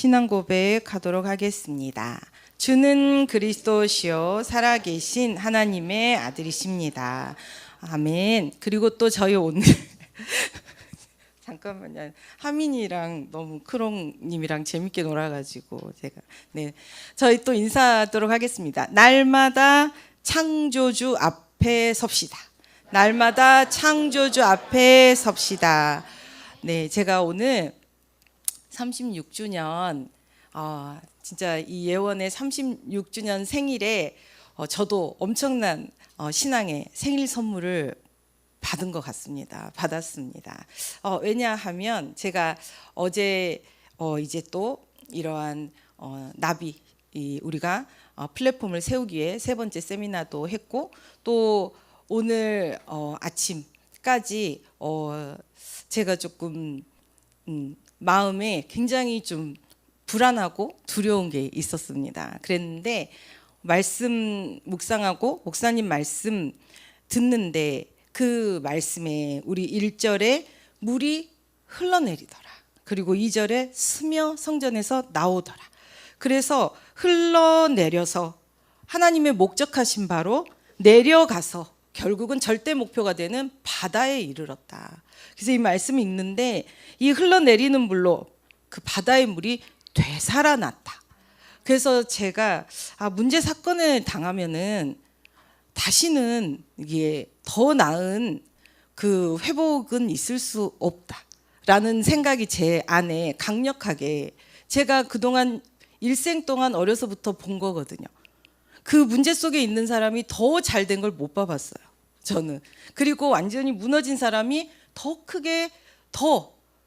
신앙 고백하도록 하겠습니다. 주는 그리스도시요 살아계신 하나님의 아들이십니다. 아멘. 그리고 또 저희 오늘 잠깐만요. 하민이랑 너무 크롱님이랑 재밌게 놀아가지고 저희 또 인사하도록 하겠습니다. 날마다 창조주 앞에 섭시다. 날마다 창조주 앞에 섭시다. 네, 제가 오늘 36주년 진짜 이 예원의 36주년 생일에 저도 엄청난 신앙의 생일 선물을 받았습니다. 왜냐하면 제가 어제 이제 또 이러한 나비 우리가 플랫폼을 세우기 위해 세 번째 세미나도 했고 또 오늘 아침까지 제가 조금 마음에 굉장히 좀 불안하고 두려운 게 있었습니다. 그랬는데 말씀 묵상하고 목사님 말씀 듣는데 그 말씀에 우리 1절에 물이 흘러내리더라. 그리고 2절에 스며 성전에서 나오더라. 그래서 흘러내려서 하나님의 목적하신 바로 내려가서 결국은 절대 목표가 되는 바다에 이르렀다. 그래서 이 말씀이 있는데 이 흘러내리는 물로 그 바다의 물이 되살아났다. 그래서 제가 문제 사건을 당하면은 다시는 이게 더 나은 그 회복은 있을 수 없다라는 생각이 제 안에 강력하게 제가 그동안 일생 동안 어려서부터 본 거거든요. 그 문제 속에 있는 사람이 더 잘된 걸 못 봐봤어요. 저는. 그리고 완전히 무너진 사람이 더 크게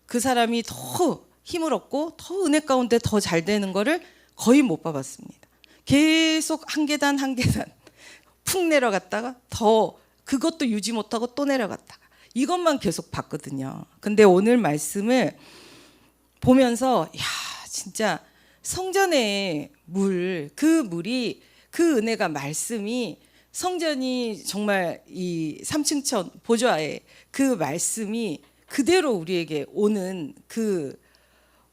그 사람이 더 힘을 얻고 더 은혜 가운데 더 잘 되는 거를 거의 못 봐봤습니다. 계속 한 계단 한 계단 푹 내려갔다가 더 그것도 유지 못하고 또 내려갔다가 이것만 계속 봤거든요. 근데 오늘 말씀을 보면서 진짜 성전의 그 물이 그 은혜가 말씀이 성전이 정말 이 3층천 보좌에 그 말씀이 그대로 우리에게 오는 그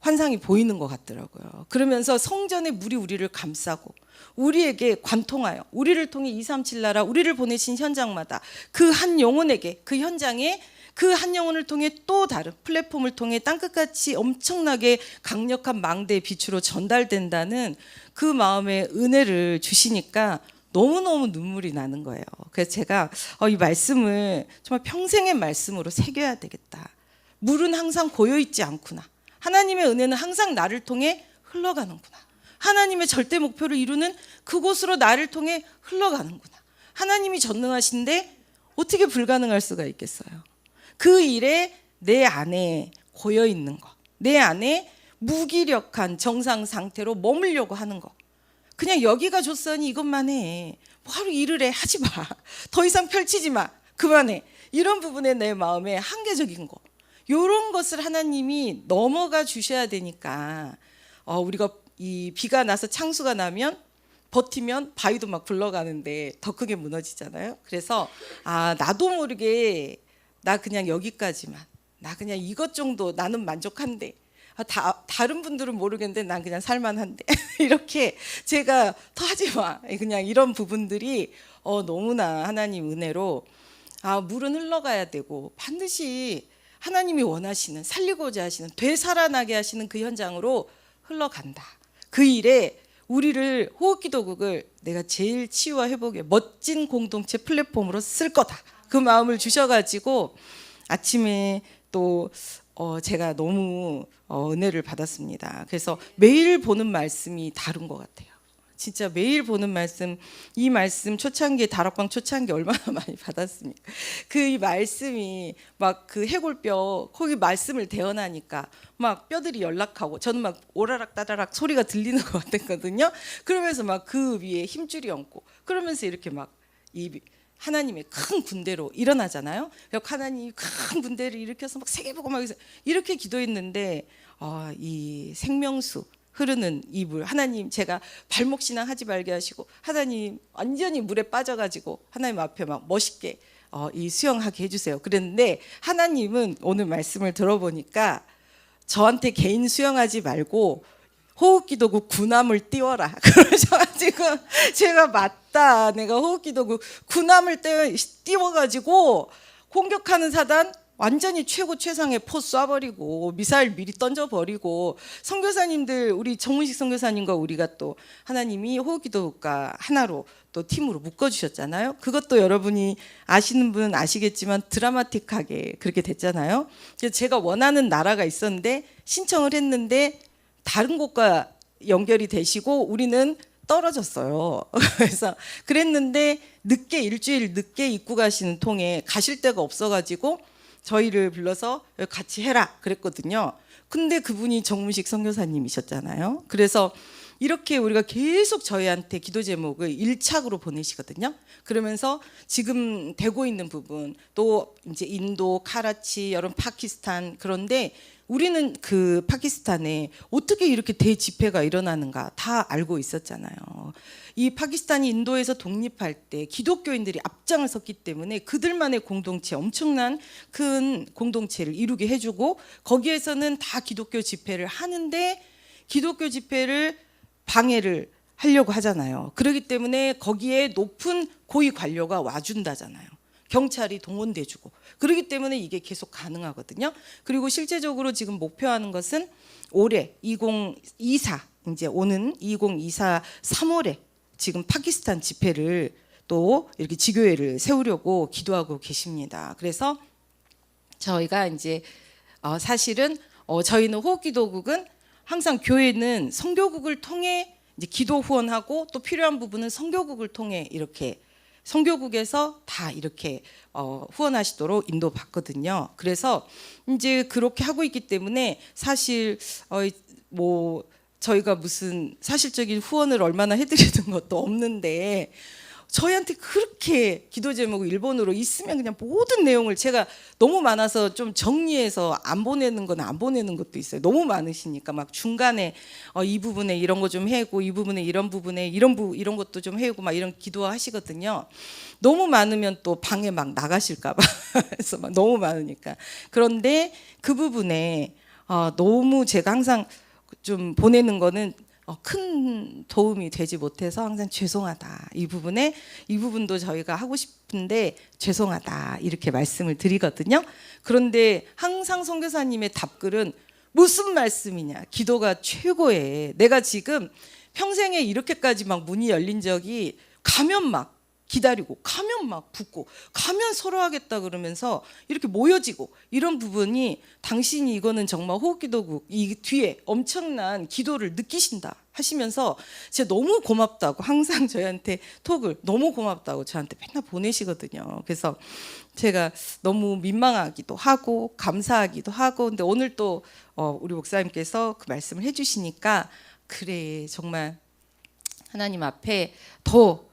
환상이 보이는 것 같더라고요. 그러면서 성전의 물이 우리를 감싸고 우리에게 관통하여 우리를 통해 237 나라 우리를 보내신 현장마다 그 한 영혼에게 그 현장에 그 한 영혼을 통해 또 다른 플랫폼을 통해 땅끝같이 엄청나게 강력한 망대의 빛으로 전달된다는 그 마음의 은혜를 주시니까 너무너무 눈물이 나는 거예요. 그래서 제가 이 말씀을 정말 평생의 말씀으로 새겨야 되겠다. 물은 항상 고여있지 않구나. 하나님의 은혜는 항상 나를 통해 흘러가는구나. 하나님의 절대 목표를 이루는 그곳으로 나를 통해 흘러가는구나. 하나님이 전능하신데 어떻게 불가능할 수가 있겠어요. 그 일에 내 안에 고여있는 거, 내 안에 무기력한 정상 상태로 머물려고 하는 거. 그냥 여기가 좋으니 이것만 해. 바로 일을 해. 하지 마. 더 이상 펼치지 마. 그만해. 이런 부분에 내 마음에 한계적인 거. 이런 것을 하나님이 넘어가 주셔야 되니까 우리가 이 비가 나서 창수가 나면 버티면 바위도 막 굴러가는데 더 크게 무너지잖아요. 그래서 나도 모르게 나 그냥 여기까지만, 나 그냥 이것 정도 나는 만족한데 다른 분들은 모르겠는데 난 그냥 살만한데 이렇게 제가 더 하지 마. 그냥 이런 부분들이 너무나 하나님 은혜로 물은 흘러가야 되고 반드시 하나님이 원하시는 살리고자 하시는 되살아나게 하시는 그 현장으로 흘러간다. 그 일에 우리를 호흡기도국을 내가 제일 치유와 회복의 멋진 공동체 플랫폼으로 쓸 거다. 그 마음을 주셔가지고 아침에 또 제가 너무 은혜를 받았습니다. 그래서 매일 보는 말씀이 다른 것 같아요. 진짜 매일 보는 말씀, 이 말씀 초창기에 다락방 초창기 얼마나 많이 받았습니까? 그 이 말씀이 막 그 해골뼈 거기 말씀을 대언하니까 막 뼈들이 연락하고 저는 막 오라락 따라락 소리가 들리는 것 같았거든요. 그러면서 막 그 위에 힘줄이 얹고 그러면서 이렇게 막 이 하나님의 큰 군대로 일어나잖아요. 그래서 하나님이 큰 군대를 일으켜서 막 세계보고 막 이렇게 기도했는데 이 생명수 흐르는 이 물 하나님 제가 발목 신앙 하지 말게 하시고 하나님 완전히 물에 빠져가지고 하나님 앞에 막 멋있게 이 수영하게 해주세요. 그랬는데 하나님은 오늘 말씀을 들어보니까 저한테 개인 수영하지 말고 호흡기도국 군함을 띄워라. 그러셔가지고 제가 맞다. 내가 호흡기도국 군함을 띄워가지고 공격하는 사단 완전히 최고 최상의 포 쏴버리고 미사일 미리 던져버리고 선교사님들 우리 정문식 선교사님과 우리가 또 하나님이 호흡기도국과 하나로 또 팀으로 묶어주셨잖아요. 그것도 여러분이 아시는 분은 아시겠지만 드라마틱하게 그렇게 됐잖아요. 그래서 제가 원하는 나라가 있었는데 신청을 했는데 다른 곳과 연결이 되시고 우리는 떨어졌어요. 그래서 그랬는데 일주일 늦게 입고 가시는 통에 가실 데가 없어가지고 저희를 불러서 같이 해라 그랬거든요. 근데 그분이 정문식 선교사님이셨잖아요. 그래서 이렇게 우리가 계속 저희한테 기도 제목을 일착으로 보내시거든요. 그러면서 지금 되고 있는 부분 또 이제 인도, 카라치, 여름 파키스탄 그런데 우리는 그 파키스탄에 어떻게 이렇게 대집회가 일어나는가 다 알고 있었잖아요. 이 파키스탄이 인도에서 독립할 때 기독교인들이 앞장을 섰기 때문에 그들만의 공동체, 엄청난 큰 공동체를 이루게 해주고 거기에서는 다 기독교 집회를 하는데 기독교 집회를 방해를 하려고 하잖아요. 그렇기 때문에 거기에 높은 고위 관료가 와준다잖아요. 경찰이 동원돼주고 그렇기 때문에 이게 계속 가능하거든요. 그리고 실제적으로 지금 목표하는 것은 올해 2024 이제 오는 2024 3월에 지금 파키스탄 집회를 또 이렇게 지교회를 세우려고 기도하고 계십니다. 그래서 저희가 이제 사실은 저희는 호흡기도국은 항상 교회는 선교국을 통해 이제 기도 후원하고 또 필요한 부분은 선교국을 통해 이렇게 선교국에서 다 이렇게 후원하시도록 인도받거든요. 그래서 이제 그렇게 하고 있기 때문에 사실 뭐 저희가 무슨 사실적인 후원을 얼마나 해드리는 것도 없는데 저희한테 그렇게 기도 제목을 일본어로 있으면 그냥 모든 내용을 제가 너무 많아서 좀 정리해서 안 보내는 건 안 보내는 것도 있어요. 너무 많으시니까 막 중간에 이 부분에 이런 거 좀 해고 이 부분에 이런 부분에 이런 것도 좀 해고 막 이런 기도하시거든요. 너무 많으면 또 방에 막 나가실까 봐 그래서 막 너무 많으니까. 그런데 그 부분에 너무 제가 항상 좀 보내는 거는 큰 도움이 되지 못해서 항상 죄송하다. 이 부분도 저희가 하고 싶은데 죄송하다. 이렇게 말씀을 드리거든요. 그런데 항상 선교사님의 답글은 무슨 말씀이냐. 기도가 최고의. 내가 지금 평생에 이렇게까지 막 문이 열린 적이 가면 막 기다리고 가면 막 붙고 가면 서로 하겠다 그러면서 이렇게 모여지고 이런 부분이 당신이 이거는 정말 호흡기도국 이 뒤에 엄청난 기도를 느끼신다 하시면서 제가 너무 고맙다고 항상 저희한테 톡을 너무 고맙다고 저한테 맨날 보내시거든요. 그래서 제가 너무 민망하기도 하고 감사하기도 하고 근데 오늘 또 우리 목사님께서 그 말씀을 해주시니까 그래 정말 하나님 앞에 더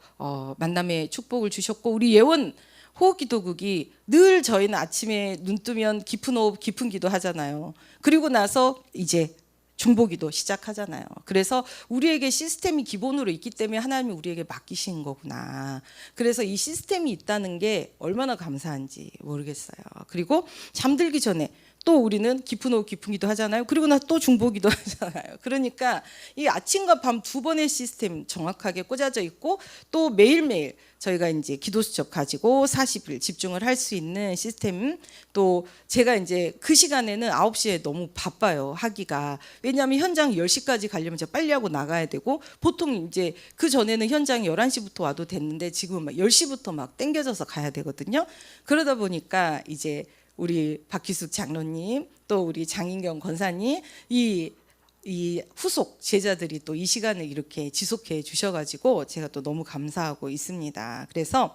만남의 축복을 주셨고 우리 예원 호흡기도국이 늘 저희는 아침에 눈 뜨면 깊은 호흡 깊은 기도 하잖아요. 그리고 나서 이제 중보기도 시작하잖아요. 그래서 우리에게 시스템이 기본으로 있기 때문에 하나님이 우리에게 맡기신 거구나. 그래서 이 시스템이 있다는 게 얼마나 감사한지 모르겠어요. 그리고 잠들기 전에 또 우리는 깊은 호흡 깊은 기도 하잖아요. 그리고 나서 또 중보기도 하잖아요. 그러니까 이 아침과 밤 두 번의 시스템 정확하게 꽂아져 있고 또 매일매일 저희가 이제 기도 수첩 가지고 40일 집중을 할 수 있는 시스템 또 제가 이제 그 시간에는 9시에 너무 바빠요. 하기가. 왜냐하면 현장 10시까지 가려면 제가 빨리 하고 나가야 되고 보통 이제 그 전에는 현장이 11시부터 와도 됐는데 지금 막 10시부터 막 땡겨져서 가야 되거든요. 그러다 보니까 이제 우리 박기숙 장로님 또 우리 장인경 권사님 이 후속 제자들이 또 이 시간을 이렇게 지속해 주셔가지고 제가 또 너무 감사하고 있습니다. 그래서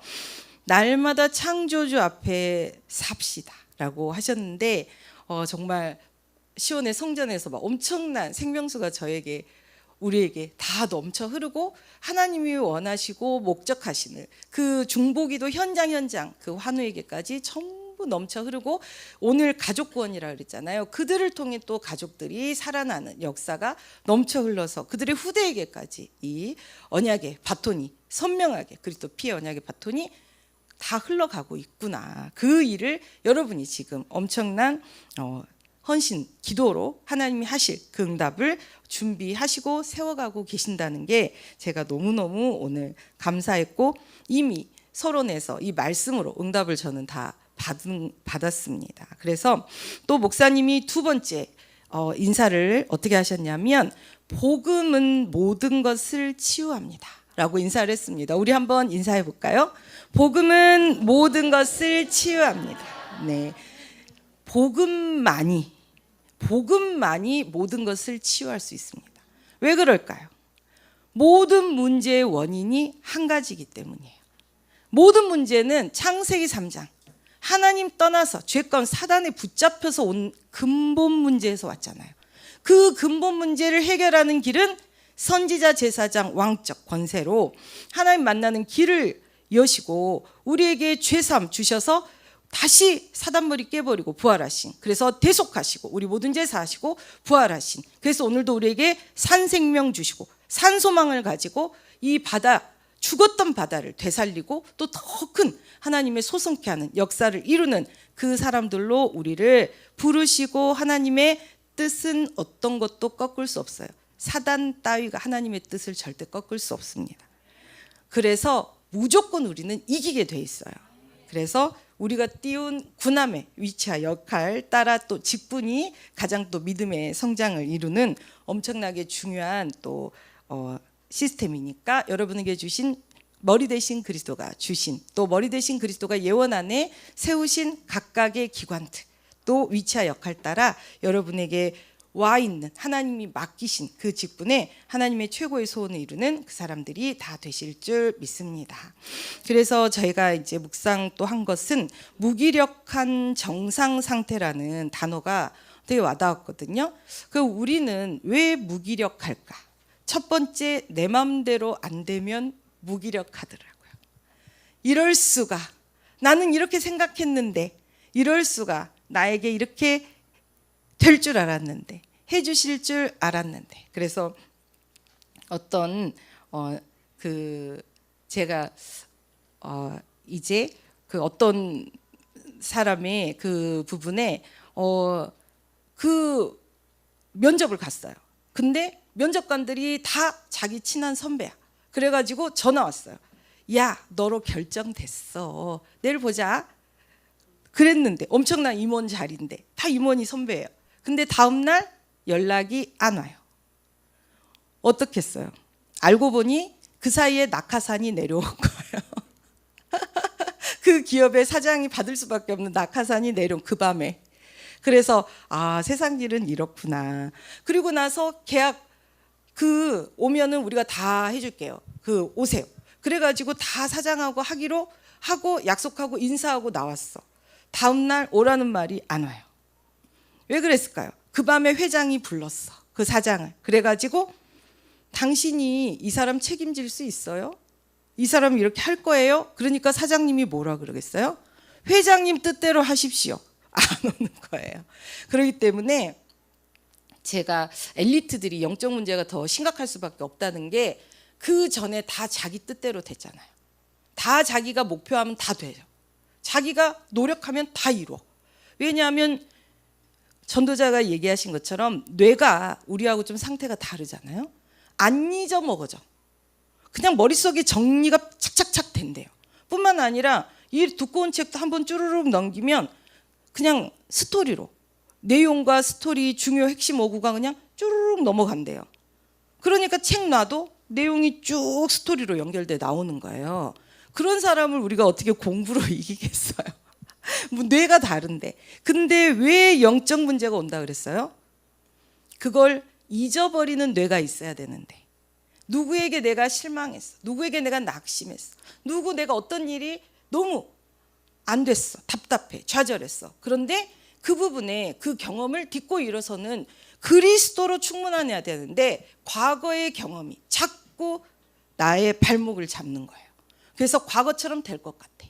날마다 창조주 앞에 삽시다라고 하셨는데 정말 시온의 성전에서 막 엄청난 생명수가 우리에게 다 넘쳐 흐르고 하나님이 원하시고 목적하시는 그 중보기도 현장 그 환우에게까지 전부 넘쳐 흐르고 오늘 가족 구원이라 그랬잖아요. 그들을 통해 또 가족들이 살아나는 역사가 넘쳐 흘러서 그들의 후대에게까지 이 언약의 바톤이 선명하게 그리스도 피의 언약의 바톤이 다 흘러가고 있구나. 그 일을 여러분이 지금 엄청난 헌신, 기도로 하나님이 하실 그 응답을 준비하시고 세워가고 계신다는 게 제가 너무너무 오늘 감사했고, 이미 서론에서 이 말씀으로 응답을 저는 다 받았습니다. 그래서 또 목사님이 두 번째 인사를 어떻게 하셨냐면, 복음은 모든 것을 치유합니다 라고 인사를 했습니다. 우리 한번 인사해 볼까요? 복음은 모든 것을 치유합니다. 네, 복음만이 모든 것을 치유할 수 있습니다. 왜 그럴까요? 모든 문제의 원인이 한 가지이기 때문이에요. 모든 문제는 창세기 3장 하나님 떠나서 죄가운 사단에 붙잡혀서 온 근본 문제에서 왔잖아요. 그 근본 문제를 해결하는 길은 선지자, 제사장, 왕적 권세로 하나님 만나는 길을 여시고 우리에게 죄사함 주셔서 다시 사단머리 깨버리고 부활하신, 그래서 대속하시고 우리 모든 죄 사하시고 부활하신, 그래서 오늘도 우리에게 산 생명 주시고 산 소망을 가지고 이 바다, 죽었던 바다를 되살리고 또 더 큰 하나님의 소성케 하는 역사를 이루는 그 사람들로 우리를 부르시고, 하나님의 뜻은 어떤 것도 꺾을 수 없어요. 사단 따위가 하나님의 뜻을 절대 꺾을 수 없습니다. 그래서 무조건 우리는 이기게 돼 있어요. 그래서 우리가 띄운 군함의 위치와 역할 따라 또 직분이 가장 또 믿음의 성장을 이루는 엄청나게 중요한 또 시스템이니까, 여러분에게 주신 머리 대신 그리스도가 주신, 또 머리 대신 그리스도가 예원 안에 세우신 각각의 기관들, 또 위치와 역할 따라 여러분에게 와 있는 하나님이 맡기신 그 직분에 하나님의 최고의 소원을 이루는 그 사람들이 다 되실 줄 믿습니다. 그래서 저희가 이제 묵상 또 한 것은 무기력한 정상 상태라는 단어가 되게 와닿았거든요. 그 우리는 왜 무기력할까? 첫 번째, 내 마음대로 안 되면 무기력하더라고요. 이럴 수가, 나는 이렇게 생각했는데, 이럴 수가, 나에게 이렇게 될 줄 알았는데, 해주실 줄 알았는데. 그래서 어떤 제가 이제 그 어떤 사람의 그 부분에 그 면접을 갔어요. 근데 면접관들이 다 자기 친한 선배야. 그래가지고 전화 왔어요. 야, 너로 결정됐어. 내일 보자. 그랬는데 엄청난 임원 자리인데 다 임원이 선배예요. 근데 다음날 연락이 안 와요. 어떻겠어요? 알고 보니 그 사이에 낙하산이 내려온 거예요. 그 기업의 사장이 받을 수밖에 없는 낙하산이 내려온 그 밤에. 그래서 세상 일은 이렇구나. 그리고 나서 계약 오면은 우리가 다 해줄게요. 오세요. 그래가지고 다 사장하고 하기로 하고 약속하고 인사하고 나왔어. 다음날 오라는 말이 안 와요. 왜 그랬을까요? 그 밤에 회장이 불렀어, 그 사장을. 그래가지고 당신이 이 사람 책임질 수 있어요? 이 사람이 이렇게 할 거예요? 그러니까 사장님이 뭐라 그러겠어요? 회장님 뜻대로 하십시오. 안 오는 거예요. 그렇기 때문에 제가 엘리트들이 영적 문제가 더 심각할 수밖에 없다는 게, 그 전에 다 자기 뜻대로 됐잖아요. 다 자기가 목표하면 다 돼요. 자기가 노력하면 다 이루어. 왜냐하면 전도자가 얘기하신 것처럼 뇌가 우리하고 좀 상태가 다르잖아요. 안 잊어먹어져. 그냥 머릿속에 정리가 착착착 된대요. 뿐만 아니라 이 두꺼운 책도 한번 쭈르륵 넘기면 그냥 스토리로, 내용과 스토리 중요 핵심 어구가 그냥 쭈르륵 넘어간대요. 그러니까 책 놔도 내용이 쭉 스토리로 연결돼 나오는 거예요. 그런 사람을 우리가 어떻게 공부로 이기겠어요? 뭐 뇌가 다른데. 근데 왜 영적 문제가 온다 그랬어요? 그걸 잊어버리는 뇌가 있어야 되는데, 누구에게 내가 실망했어, 누구에게 내가 낙심했어, 내가 어떤 일이 너무 안 됐어, 답답해, 좌절했어. 그런데 그 부분에 그 경험을 딛고 일어서는 그리스도로 충만해야 되는데, 과거의 경험이 자꾸 나의 발목을 잡는 거예요. 그래서 과거처럼 될 것 같아.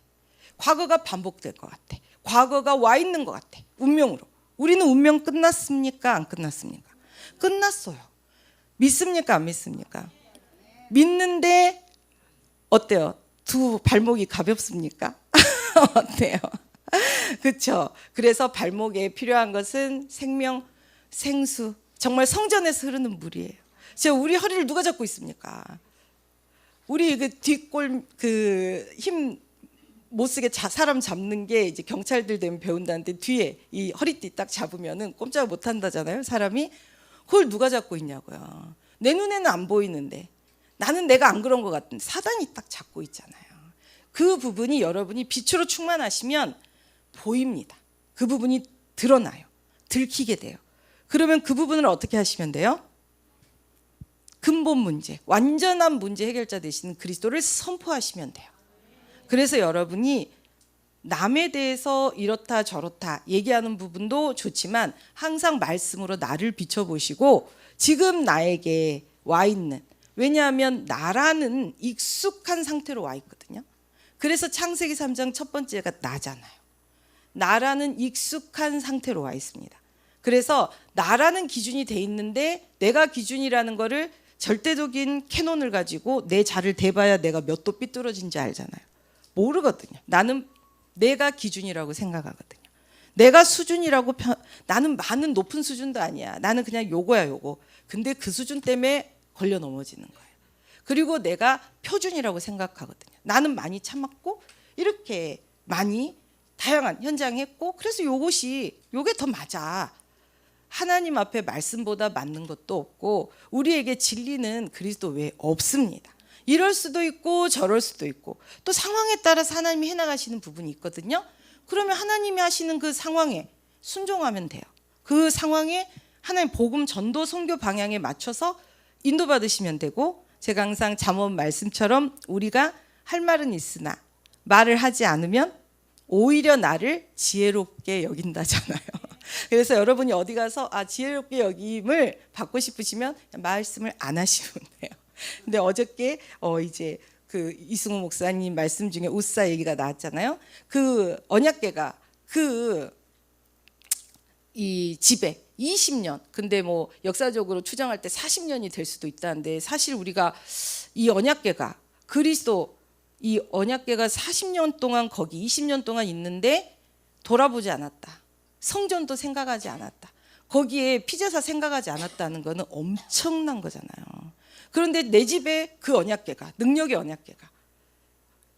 과거가 반복될 것 같아. 과거가 와 있는 것 같아. 운명으로. 우리는 운명 끝났습니까? 안 끝났습니까? 끝났어요. 믿습니까? 안 믿습니까? 믿는데 어때요? 두 발목이 가볍습니까? 어때요? 그렇죠. 그래서 발목에 필요한 것은 생명, 생수, 정말 성전에서 흐르는 물이에요. 진짜 우리 허리를 누가 잡고 있습니까? 우리 그 뒷골 그 힘 못 쓰게 사람 잡는 게 이제 경찰들 되면 배운다는데 뒤에 이 허리띠 딱 잡으면은 꼼짝 못 한다잖아요. 사람이 그걸 누가 잡고 있냐고요. 내 눈에는 안 보이는데 나는 내가 안 그런 것 같은데 사단이 딱 잡고 있잖아요. 그 부분이 여러분이 빛으로 충만하시면 보입니다. 그 부분이 드러나요. 들키게 돼요. 그러면 그 부분을 어떻게 하시면 돼요? 근본 문제, 완전한 문제 해결자 되시는 그리스도를 선포하시면 돼요. 그래서 여러분이 남에 대해서 이렇다 저렇다 얘기하는 부분도 좋지만 항상 말씀으로 나를 비춰보시고 지금 나에게 와 있는, 왜냐하면 나라는 익숙한 상태로 와 있거든요. 그래서 창세기 3장 첫 번째가 나잖아요. 나라는 익숙한 상태로 와 있습니다. 그래서 나라는 기준이 돼 있는데 내가 기준이라는 거를 절대적인 캐논을 가지고 내 자를 대봐야 내가 몇 도 삐뚤어진지 알잖아요. 모르거든요. 나는 내가 기준이라고 생각하거든요. 내가 수준이라고 나는 많은 높은 수준도 아니야. 나는 그냥 요거야 요거. 근데 그 수준 때문에 걸려 넘어지는 거예요. 그리고 내가 표준이라고 생각하거든요. 나는 많이 참았고 이렇게 많이 다양한 현장에 했고 그래서 요게 더 맞아. 하나님 앞에 말씀보다 맞는 것도 없고 우리에게 진리는 그리스도 외에 없습니다. 이럴 수도 있고 저럴 수도 있고 또 상황에 따라서 하나님이 해나가시는 부분이 있거든요. 그러면 하나님이 하시는 그 상황에 순종하면 돼요. 그 상황에 하나님 복음 전도 선교 방향에 맞춰서 인도받으시면 되고 제가 항상 잠언 말씀처럼 우리가 할 말은 있으나 말을 하지 않으면 오히려 나를 지혜롭게 여긴다잖아요. 그래서 여러분이 어디 가서 지혜롭게 여김을 받고 싶으시면 말씀을 안 하시면 돼요. 근데 어저께 이제 그 이승우 목사님 말씀 중에 우사 얘기가 나왔잖아요. 그 언약궤가 이 집에 20년, 근데 뭐 역사적으로 추정할 때 40년이 될 수도 있다는데 사실 우리가 이 언약궤가 그리스도 이 언약궤가 40년 동안 거기 20년 동안 있는데 돌아보지 않았다. 성전도 생각하지 않았다. 거기에 피제사 생각하지 않았다는 거는 엄청난 거잖아요. 그런데 내 집에 그 언약궤가, 능력의 언약궤가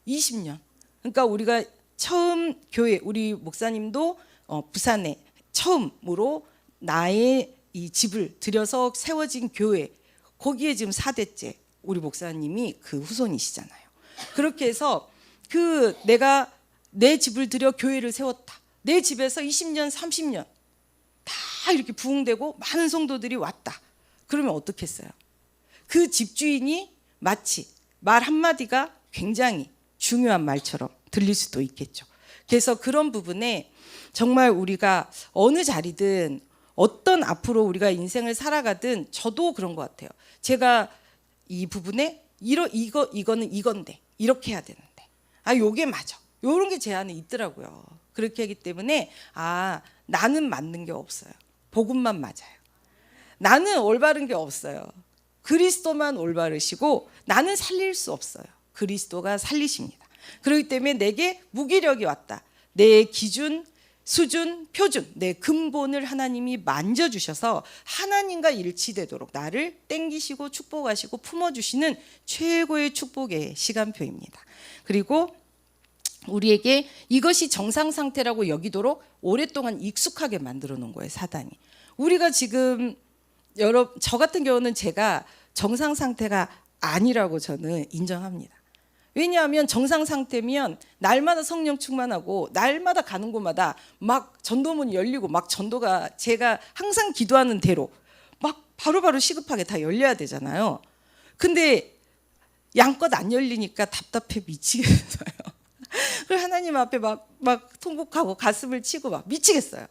20년. 그러니까 우리가 처음 교회, 우리 목사님도 부산에 처음으로 나의 이 집을 들여서 세워진 교회, 거기에 지금 4대째 우리 목사님이 그 후손이시잖아요. 그렇게 해서 내가 내 집을 들여 교회를 세웠다. 내 집에서 20년, 30년 다 이렇게 부흥되고 많은 성도들이 왔다. 그러면 어떻겠어요? 그 집주인이 마치 말 한마디가 굉장히 중요한 말처럼 들릴 수도 있겠죠. 그래서 그런 부분에 정말 우리가 어느 자리든 어떤 앞으로 우리가 인생을 살아가든 저도 그런 것 같아요. 제가 이 부분에 이거는 이건데 이렇게 해야 되는데 요게 맞아. 요런 게 제 안에 있더라고요. 그렇게 하기 때문에 나는 맞는 게 없어요. 복음만 맞아요. 나는 올바른 게 없어요. 그리스도만 올바르시고 나는 살릴 수 없어요. 그리스도가 살리십니다. 그렇기 때문에 내게 무기력이 왔다. 내 기준, 수준, 표준, 내 근본을 하나님이 만져주셔서 하나님과 일치되도록 나를 땡기시고 축복하시고 품어주시는 최고의 축복의 시간표입니다. 그리고 우리에게 이것이 정상 상태라고 여기도록 오랫동안 익숙하게 만들어 놓은 거예요, 사단이. 우리가 지금 저 같은 경우는 제가 정상 상태가 아니라고 저는 인정합니다. 왜냐하면 정상 상태면 날마다 성령 충만하고 날마다 가는 곳마다 막 전도문이 열리고 막 전도가 제가 항상 기도하는 대로 막 바로바로 시급하게 다 열려야 되잖아요. 근데 양껏 안 열리니까 답답해 미치겠어요. 그래서 하나님 앞에 막 통곡하고 가슴을 치고 막 미치겠어요.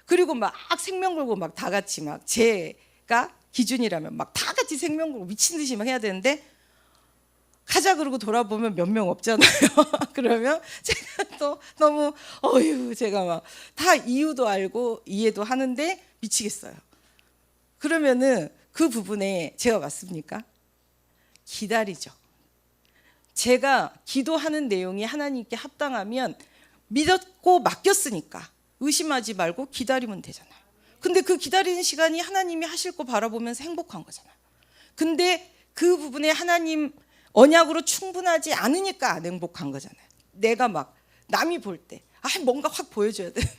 그리고 막 생명 걸고 막 다 같이 막 제가 기준이라면 막 다 같이 생명 걸고 미친 듯이 막 해야 되는데 가자 그러고 돌아보면 몇 명 없잖아요. 그러면 제가 또 너무 제가 막 다 이유도 알고 이해도 하는데 미치겠어요. 그러면은 그 부분에 제가 맞습니까? 기다리죠. 제가 기도하는 내용이 하나님께 합당하면 믿었고 맡겼으니까 의심하지 말고 기다리면 되잖아요. 근데 그 기다리는 시간이 하나님이 하실 거 바라보면서 행복한 거잖아요. 근데 그 부분에 하나님 언약으로 충분하지 않으니까 안 행복한 거잖아요. 내가 막 남이 볼 때 뭔가 확 보여줘야 되는데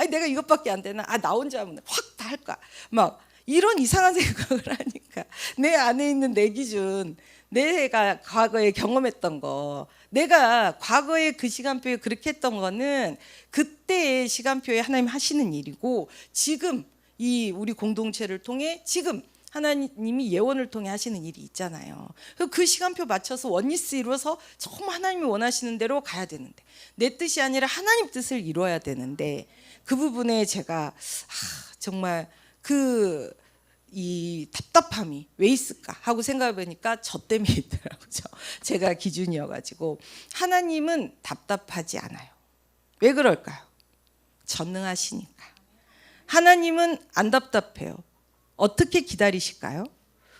내가 이것밖에 안 되나? 나 혼자 하면 확 다 할까? 막 이런 이상한 생각을 하니까 내 안에 있는 내 기준, 내가 과거에 경험했던 거, 내가 과거에 그 시간표에 그렇게 했던 거는 그때의 시간표에 하나님 하시는 일이고, 지금 이 우리 공동체를 통해 지금 하나님이 예언을 통해 하시는 일이 있잖아요. 그 시간표 맞춰서 원리스 이루어서 정말 하나님이 원하시는 대로 가야 되는데, 내 뜻이 아니라 하나님 뜻을 이루어야 되는데, 그 부분에 제가 정말 이 답답함이 왜 있을까 하고 생각해 보니까 저 때문에 있더라고요. 제가 기준이어가지고. 하나님은 답답하지 않아요. 왜 그럴까요? 전능하시니까. 하나님은 안 답답해요. 어떻게 기다리실까요?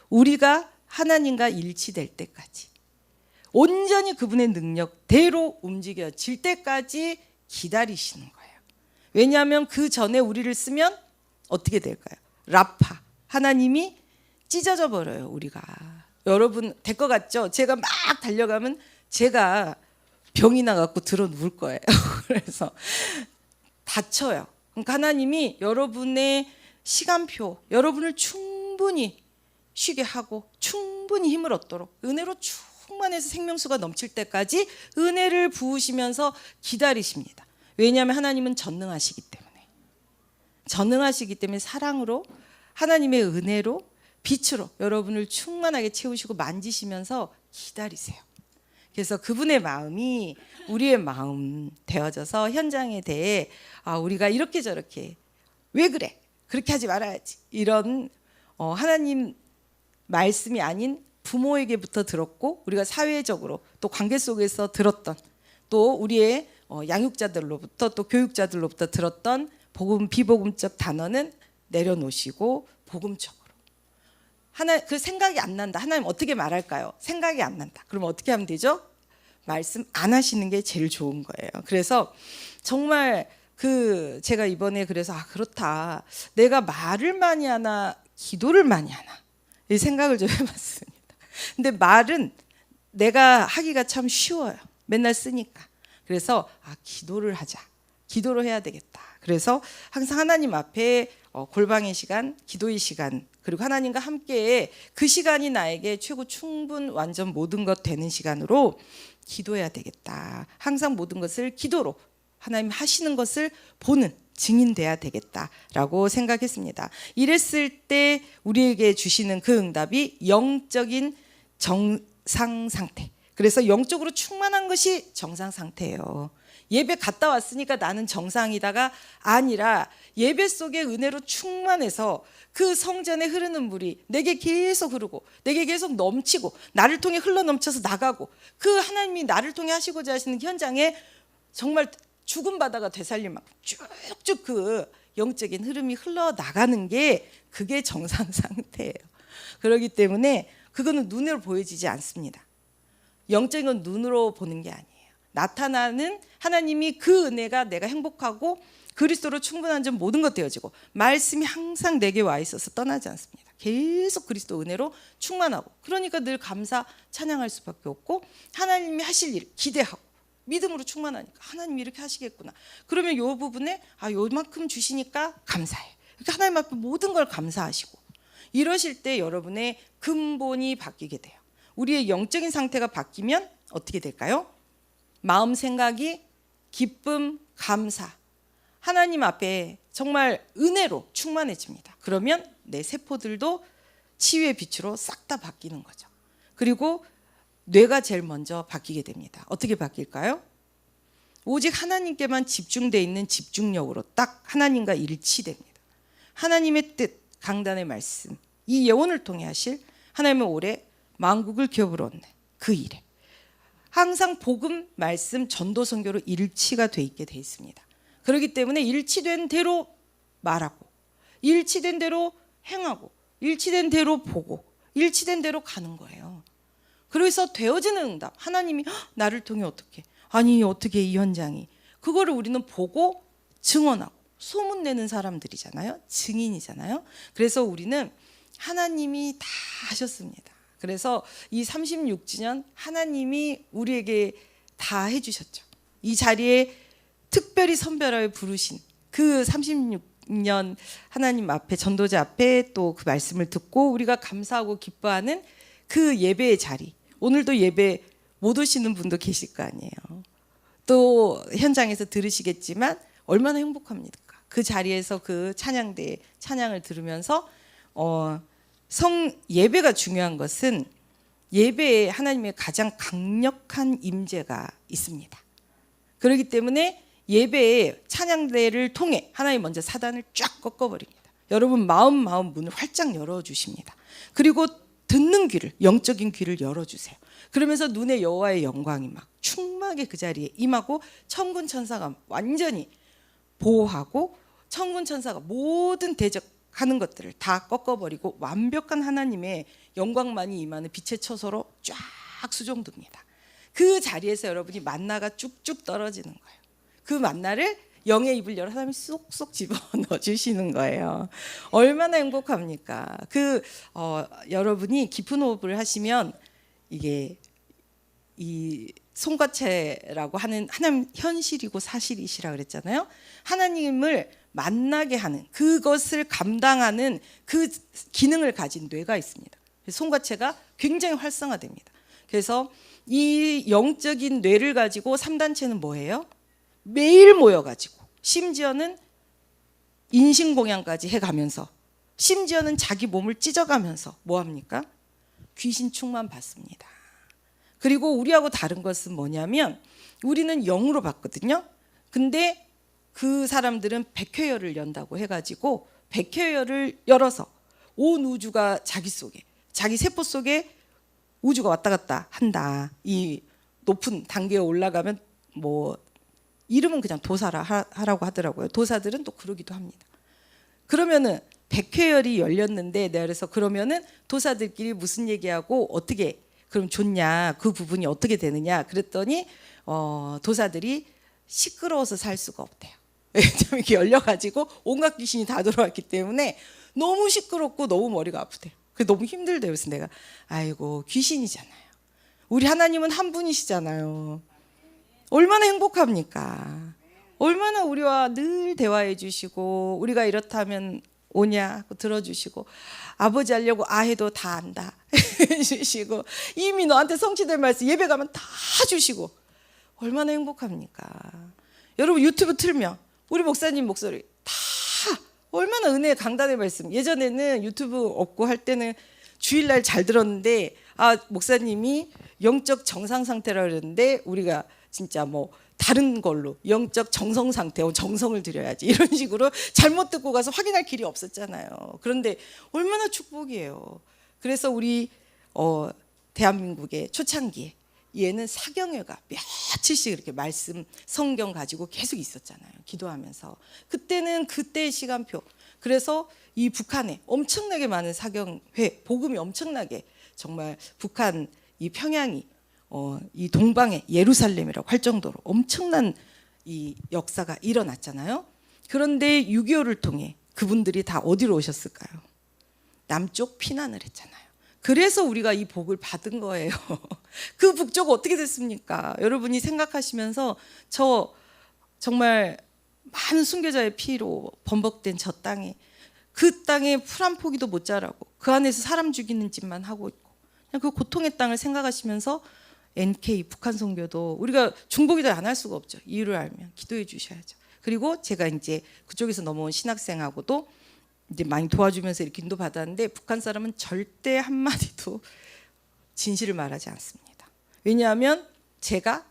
우리가 하나님과 일치될 때까지, 온전히 그분의 능력대로 움직여질 때까지 기다리시는 거예요. 왜냐하면 그 전에 우리를 쓰면 어떻게 될까요? 라파, 하나님이 찢어져 버려요. 우리가. 여러분 될 것 같죠? 제가 막 달려가면 제가 병이 나갖고 들어 누울 거예요. 그래서 다쳐요. 그러니까 하나님이 여러분의 시간표, 여러분을 충분히 쉬게 하고 충분히 힘을 얻도록 은혜로 충만해서 생명수가 넘칠 때까지 은혜를 부으시면서 기다리십니다. 왜냐하면 하나님은 전능하시기 때문에 사랑으로, 하나님의 은혜로, 빛으로 여러분을 충만하게 채우시고 만지시면서 기다리세요. 그래서 그분의 마음이 우리의 마음 되어져서 현장에 대해 우리가 이렇게 저렇게 왜 그래? 그렇게 하지 말아야지. 이런 하나님 말씀이 아닌 부모에게부터 들었고, 우리가 사회적으로 또 관계 속에서 들었던, 또 우리의 양육자들로부터 또 교육자들로부터 들었던 복음, 비복음적 단어는 내려놓으시고 복음적으로. 그 생각이 안 난다. 하나님 어떻게 말할까요? 생각이 안 난다. 그럼 어떻게 하면 되죠? 말씀 안 하시는 게 제일 좋은 거예요. 그래서 정말 제가 이번에 그래서 그렇다. 내가 말을 많이 하나 기도를 많이 하나, 이 생각을 좀 해봤습니다. 근데 말은 내가 하기가 참 쉬워요. 맨날 쓰니까. 그래서 기도를 하자. 기도로 해야 되겠다. 그래서 항상 하나님 앞에 골방의 시간, 기도의 시간, 그리고 하나님과 함께 그 시간이 나에게 최고 충분 완전 모든 것 되는 시간으로 기도해야 되겠다. 항상 모든 것을 기도로 하나님 하시는 것을 보는 증인돼야 되겠다라고 생각했습니다. 이랬을 때 우리에게 주시는 그 응답이 영적인 정상 상태. 그래서 영적으로 충만한 것이 정상 상태예요. 예배 갔다 왔으니까 나는 정상이다가 아니라, 예배 속에 은혜로 충만해서 그 성전에 흐르는 물이 내게 계속 흐르고 내게 계속 넘치고 나를 통해 흘러 넘쳐서 나가고, 그 하나님이 나를 통해 하시고자 하시는 현장에 정말 죽은 바다가 되살릴 만큼 쭉쭉 그 영적인 흐름이 흘러나가는 게 그게 정상 상태예요. 그렇기 때문에 그거는 눈으로 보여지지 않습니다. 영적인 건 눈으로 보는 게 아니에요. 나타나는 하나님이 그 은혜가 내가 행복하고 그리스도로 충분한 점 모든 것 되어지고, 말씀이 항상 내게 와 있어서 떠나지 않습니다. 계속 그리스도 은혜로 충만하고, 그러니까 늘 감사 찬양할 수밖에 없고, 하나님이 하실 일 기대하고 믿음으로 충만하니까 하나님이 이렇게 하시겠구나. 그러면 이 부분에 요만큼 주시니까 감사해. 그러니까 하나님 앞에 모든 걸 감사하시고 이러실 때 여러분의 근본이 바뀌게 돼요. 우리의 영적인 상태가 바뀌면 어떻게 될까요? 마음 생각이 기쁨, 감사, 하나님 앞에 정말 은혜로 충만해집니다. 그러면 내 세포들도 치유의 빛으로 싹 다 바뀌는 거죠. 그리고 뇌가 제일 먼저 바뀌게 됩니다. 어떻게 바뀔까요? 오직 하나님께만 집중되어 있는 집중력으로 딱 하나님과 일치됩니다. 하나님의 뜻, 강단의 말씀, 이 예언을 통해 하실 하나님의 올해 만국을 기업으로 얻네 그 일에 항상 복음, 말씀, 전도, 선교로 일치가 돼 있게 돼 있습니다. 그렇기 때문에 일치된 대로 말하고, 일치된 대로 행하고, 일치된 대로 보고, 일치된 대로 가는 거예요. 그래서 되어지는 응답, 하나님이 나를 통해 어떻게 이 현장이 그거를 우리는 보고 증언하고 소문내는 사람들이잖아요. 증인이잖아요. 그래서 우리는 하나님이 다 하셨습니다. 그래서 이 36주년 하나님이 우리에게 다 해주셨죠. 이 자리에 특별히 선별하여 부르신 그 36년 하나님 앞에, 전도자 앞에 또 그 말씀을 듣고 우리가 감사하고 기뻐하는 그 예배의 자리. 오늘도 예배 못 오시는 분도 계실 거 아니에요. 또 현장에서 들으시겠지만 얼마나 행복합니까? 그 자리에서 그 찬양대의 찬양을 들으면서 예배가 중요한 것은 예배에 하나님의 가장 강력한 임재가 있습니다. 그렇기 때문에 예배에 찬양대를 통해 하나님 먼저 사단을 쫙 꺾어버립니다. 여러분 마음 문을 활짝 열어주십니다. 그리고 듣는 귀를, 영적인 귀를 열어주세요. 그러면서 눈에 여호와의 영광이 막 충만하게 그 자리에 임하고 천군 천사가 완전히 보호하고 천군 천사가 모든 대적하는 것들을 다 꺾어버리고 완벽한 하나님의 영광만이 임하는 빛의 처소로 쫙 수종됩니다. 그 자리에서 여러분이 만나가 쭉쭉 떨어지는 거예요. 그 만나를 영의 입을 열어 하나님이 쏙쏙 집어넣어 주시는 거예요. 얼마나 행복합니까? 여러분이 깊은 호흡을 하시면 이게 이 송가체라고 하는 하나님 현실이고 사실이시라 그랬잖아요. 하나님을 만나게 하는 그것을 감당하는 그 기능을 가진 뇌가 있습니다. 송가체가 굉장히 활성화됩니다. 그래서 이 영적인 뇌를 가지고 3단체는 뭐예요? 매일 모여가지고 심지어는 인신공양까지 해가면서 심지어는 자기 몸을 찢어가면서 뭐합니까? 귀신 충만 받습니다. 그리고 우리하고 다른 것은 뭐냐면 우리는 영으로 받거든요. 근데 그 사람들은 백회열을 연다고 해가지고 백회열을 열어서 온 우주가 자기 속에, 자기 세포 속에 우주가 왔다 갔다 한다. 이 높은 단계에 올라가면 뭐 이름은 그냥 도사라 하라고 하더라고요. 도사들은 또 그러기도 합니다. 그러면은 백회열이 열렸는데 내가 그래서 그러면은 도사들끼리 무슨 얘기하고 어떻게 그럼 좋냐, 그 부분이 어떻게 되느냐 그랬더니 도사들이 시끄러워서 살 수가 없대요. 좀 이렇게 열려가지고 온갖 귀신이 다 들어왔기 때문에 너무 시끄럽고 너무 머리가 아프대요. 그래서 너무 힘들대요. 그래서 내가 아이고 귀신이잖아요. 우리 하나님은 한 분이시잖아요. 얼마나 행복합니까? 얼마나 우리와 늘 대화해 주시고 우리가 이렇다면 오냐 하고 들어주시고 아버지 하려고 해도 다 안다 해주시고 이미 너한테 성취될 말씀 예배 가면 다 주시고 얼마나 행복합니까? 여러분 유튜브 틀면 우리 목사님 목소리 다 얼마나 은혜의 강단의 말씀. 예전에는 유튜브 없고 할 때는 주일날 잘 들었는데 목사님이 영적 정상 상태라 그랬는데 우리가 진짜 뭐 다른 걸로 영적 정성 상태, 정성을 드려야지 이런 식으로 잘못 듣고 가서 확인할 길이 없었잖아요. 그런데 얼마나 축복이에요. 그래서 우리 대한민국의 초창기에 얘는 사경회가 며칠씩 이렇게 말씀 성경 가지고 계속 있었잖아요. 기도하면서 그때는 그때의 시간표. 그래서 이 북한에 엄청나게 많은 사경회 복음이 엄청나게 정말 북한 이 평양이 이 동방의 예루살렘이라고 할 정도로 엄청난 이 역사가 일어났잖아요. 그런데 6.25를 통해 그분들이 다 어디로 오셨을까요? 남쪽 피난을 했잖아요. 그래서 우리가 이 복을 받은 거예요. 그 북쪽 어떻게 됐습니까? 여러분이 생각하시면서 저 정말 많은 순교자의 피로 범벅된 저 땅에 그 땅에 풀 한 포기도 못 자라고 그 안에서 사람 죽이는 짓만 하고 있고 그냥 그 고통의 땅을 생각하시면서 NK 북한 선교도 우리가 중보기도 안 할 수가 없죠. 이유를 알면 기도해 주셔야죠. 그리고 제가 이제 그쪽에서 넘어온 신학생하고도 이제 많이 도와주면서 이렇게 인도 받았는데 북한 사람은 절대 한 마디도 진실을 말하지 않습니다. 왜냐하면 제가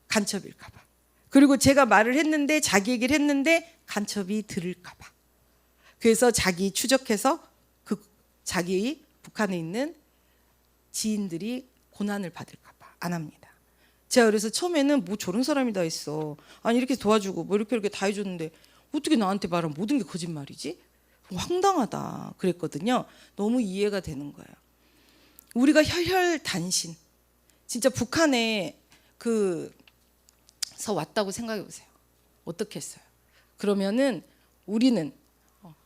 간첩일까 봐. 그리고 제가 말을 했는데 자기 얘기를 했는데 간첩이 들을까 봐. 그래서 자기 추적해서 그 자기 북한에 있는 지인들이 고난을 받을까 봐 안 합니다. 제가 그래서 처음에는 뭐 저런 사람이 다 있어. 아니 이렇게 도와주고 뭐 이렇게 다 해줬는데 어떻게 나한테 말하면 모든 게 거짓말이지? 황당하다 그랬거든요. 너무 이해가 되는 거예요. 우리가 혈혈단신 진짜 북한에 그서 왔다고 생각해 보세요. 어떻게 했어요? 그러면은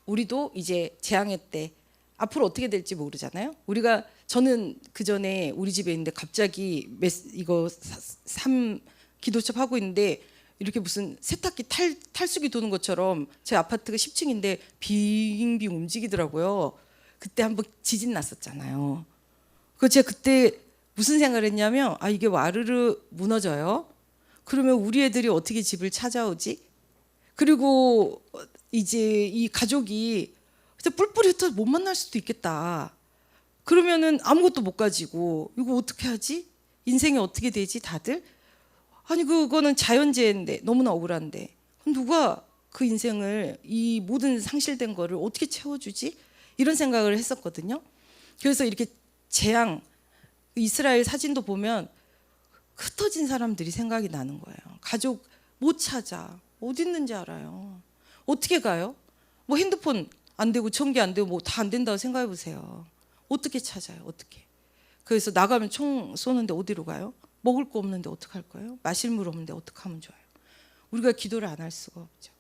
우리도 이제 재앙의 때 앞으로 어떻게 될지 모르잖아요. 저는 그 전에 우리 집에 있는데 갑자기 이거 기도첩 하고 있는데 이렇게 무슨 세탁기 탈수기 도는 것처럼 제 아파트가 10층인데 빙빙 움직이더라고요. 그때 한번 지진 났었잖아요. 제가 그때 무슨 생각을 했냐면 이게 와르르 무너져요. 그러면 우리 애들이 어떻게 집을 찾아오지? 그리고 이제 이 가족이 뿔뿔이 흩어서 못 만날 수도 있겠다. 그러면은 아무것도 못 가지고 이거 어떻게 하지? 인생이 어떻게 되지 다들? 그거는 자연재해인데 너무나 억울한데 그럼 누가 그 인생을 이 모든 상실된 거를 어떻게 채워주지? 이런 생각을 했었거든요. 그래서 이렇게 재앙 이스라엘 사진도 보면 흩어진 사람들이 생각이 나는 거예요. 가족 못 찾아. 어디 있는지 알아요. 어떻게 가요? 뭐 핸드폰 안 되고 전기 안 되고 뭐 다 안 된다고 생각해 보세요. 어떻게 찾아요? 어떻게? 그래서 나가면 총 쏘는데 어디로 가요? 먹을 거 없는데 어떡할 거예요? 마실 물 없는데 어떡하면 좋아요? 우리가 기도를 안 할 수가 없죠.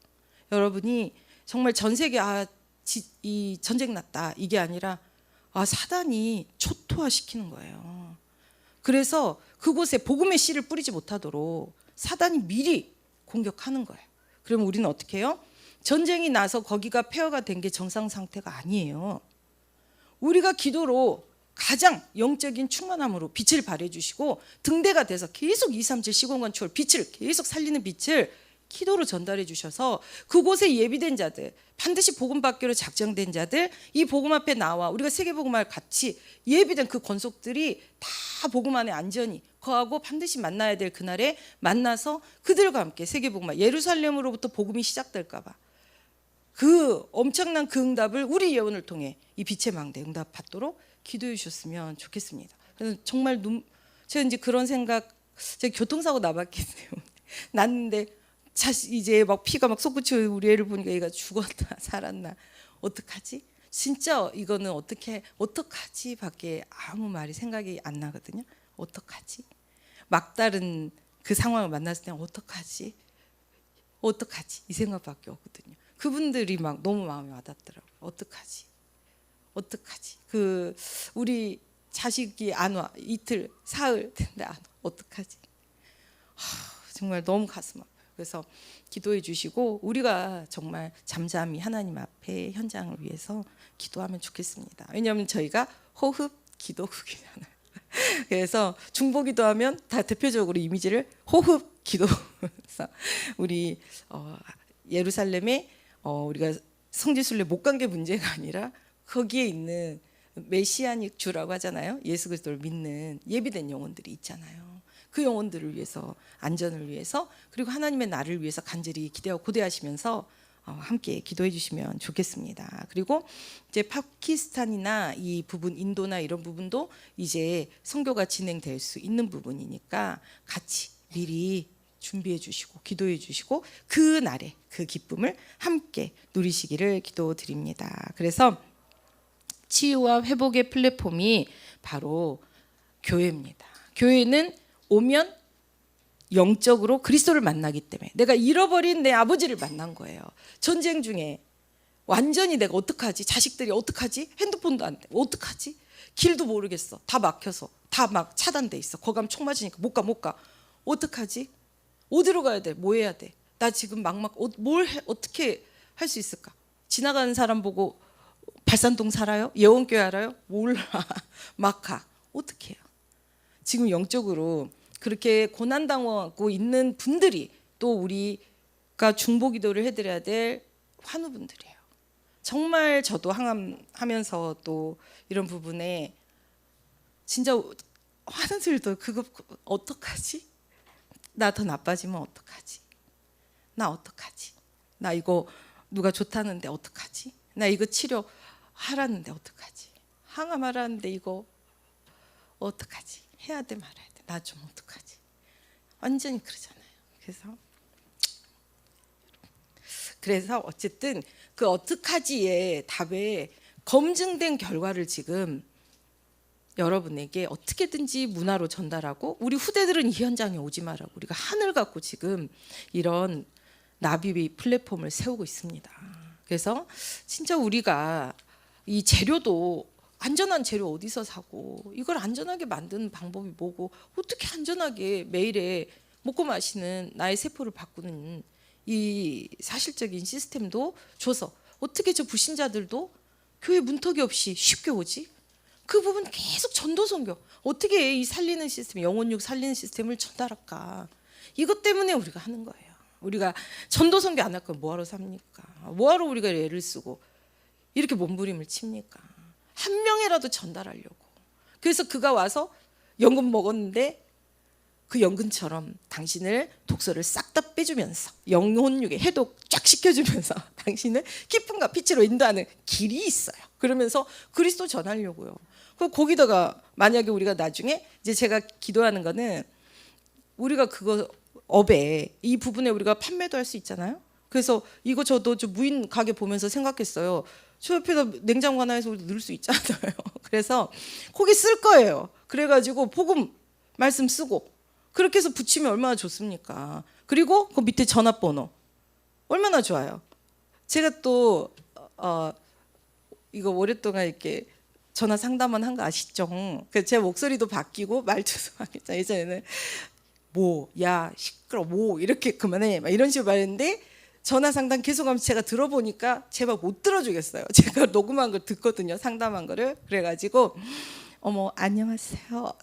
여러분이 정말 전 세계 이 전쟁 났다 이게 아니라 사단이 초토화시키는 거예요. 그래서 그곳에 복음의 씨를 뿌리지 못하도록 사단이 미리 공격하는 거예요. 그러면 우리는 어떻게 해요? 전쟁이 나서 거기가 폐허가 된 게 정상 상태가 아니에요. 우리가 기도로 가장 영적인 충만함으로 빛을 발해 주시고 등대가 돼서 계속 237 시공간초월 빛을 계속 살리는 빛을 기도로 전달해 주셔서 그곳에 예비된 자들 반드시 복음 받기로 작정된 자들 이 복음 앞에 나와 우리가 세계복음할 같이 예비된 그 권속들이 다 복음 안에 안전히 거하고 반드시 만나야 될 그날에 만나서 그들과 함께 세계복음화 예루살렘으로부터 복음이 시작될까 봐 그 엄청난 그 응답을 우리 예언을 통해 이 빛의 망대 응답 받도록 기도해 주셨으면 좋겠습니다. 그래서 정말 제가 이제 그런 생각 제가 교통사고 나봤기 때문에 났는데 이제 막 피가 막 솟구치고 우리 애를 보니까 얘가 죽었나 살았나 어떡하지? 진짜 이거는 어떡하지 밖에 아무 말이 생각이 안 나거든요. 어떡하지? 막다른 그 상황을 만났을 때 어떡하지 이 생각밖에 없거든요. 그분들이 막 너무 마음에 와닿더라고요. 어떡하지 그 우리 자식이 안 와 이틀 사흘 된데 안 와 어떡하지? 정말 너무 가슴 아파요. 그래서 기도해 주시고 우리가 정말 잠잠히 하나님 앞에 현장을 위해서 기도하면 좋겠습니다. 왜냐하면 저희가 호흡 기도국이잖아요. 그래서 중보기도 하면 다 대표적으로 이미지를 호흡 기도에서 우리 예루살렘에 우리가 성지순례 못 간 게 문제가 아니라 거기에 있는 메시아닉 주라고 하잖아요. 예수 그리스도를 믿는 예비된 영혼들이 있잖아요. 그 영혼들을 위해서 안전을 위해서 그리고 하나님의 나를 위해서 간절히 기대하고 고대하시면서 함께 기도해 주시면 좋겠습니다. 그리고 이제 파키스탄이나 이 부분 인도나 이런 부분도 이제 선교가 진행될 수 있는 부분이니까 같이 미리 준비해 주시고 기도해 주시고 그 날에 그 기쁨을 함께 누리시기를 기도드립니다. 그래서 치유와 회복의 플랫폼이 바로 교회입니다. 교회는 오면 영적으로 그리스도를 만나기 때문에 내가 잃어버린 내 아버지를 만난 거예요. 전쟁 중에 완전히 내가 어떡하지? 자식들이 어떡하지? 핸드폰도 안 돼. 어떡하지? 길도 모르겠어. 다 막혀서 다 막 차단돼 있어. 거기 가면 총 맞으니까 못 가. 어떡하지? 어디로 가야 돼? 뭐 해야 돼? 나 지금 어떻게 할 수 있을까? 지나가는 사람 보고 발산동 살아요? 예원교회 알아요? 몰라. 막 가. 어떻게 해요? 지금 영적으로 그렇게 고난당하고 있는 분들이 또 우리가 중보기도를 해드려야 될 환우분들이에요. 정말 저도 항암하면서 또 이런 부분에 진짜 환우들도 그거 어떡하지? 나 더 나빠지면 어떡하지? 나 어떡하지? 나 이거 누가 좋다는데 어떡하지? 나 이거 치료하라는데 어떡하지? 항암하라는데 이거 어떡하지? 해야 돼 말아야 돼? 나 좀 어떡하지? 완전히 그러잖아요. 그래서 어쨌든 그 어떡하지의 답에 검증된 결과를 지금 여러분에게 어떻게든지 문화로 전달하고 우리 후대들은 이 현장에 오지 말라고 우리가 한을 갖고 지금 이런 나비 플랫폼을 세우고 있습니다. 그래서 진짜 우리가 이 재료도 안전한 재료 어디서 사고 이걸 안전하게 만드는 방법이 뭐고 어떻게 안전하게 매일에 먹고 마시는 나의 세포를 바꾸는 이 사실적인 시스템도 줘서 어떻게 저 불신자들도 교회 문턱이 없이 쉽게 오지? 그 부분 계속 전도 선교 어떻게 이 살리는 시스템 영혼육 살리는 시스템을 전달할까? 이것 때문에 우리가 하는 거예요. 우리가 전도 선교 안 할 건 뭐하러 삽니까? 뭐하러 우리가 애를 쓰고 이렇게 몸부림을 칩니까? 한 명이라도 전달하려고. 그래서 그가 와서 연금 먹었는데 그 연금처럼 당신을 독소를 싹 다 빼주면서 영혼육에 해독 쫙 시켜주면서 당신을 기쁨과 빛으로 인도하는 길이 있어요. 그러면서 그리스도 전하려고요. 거기다가 만약에 우리가 나중에 이제 제가 기도하는 거는 우리가 그거 업에 이 부분에 우리가 판매도 할 수 있잖아요. 그래서 이거 저도 저 무인 가게 보면서 생각했어요. 저 옆에다 냉장고 하나에서 넣을 수 있잖아요. 그래서 거기 쓸 거예요. 그래가지고 복음 말씀 쓰고 그렇게 해서 붙이면 얼마나 좋습니까? 그리고 그 밑에 전화번호 얼마나 좋아요. 제가 또 이거 오랫동안 이렇게 전화 상담만 한 거 아시죠? 제 목소리도 바뀌고 말투도 바뀌었잖아요. 예전에는 뭐, 야, 시끄러, 뭐 이렇게 그만해, 막 이런 식으로 말했는데 전화 상담 계속하면서 제가 들어보니까 제발 못 들어주겠어요. 제가 녹음한 걸 듣거든요, 상담한 거를. 그래가지고 어머 안녕하세요.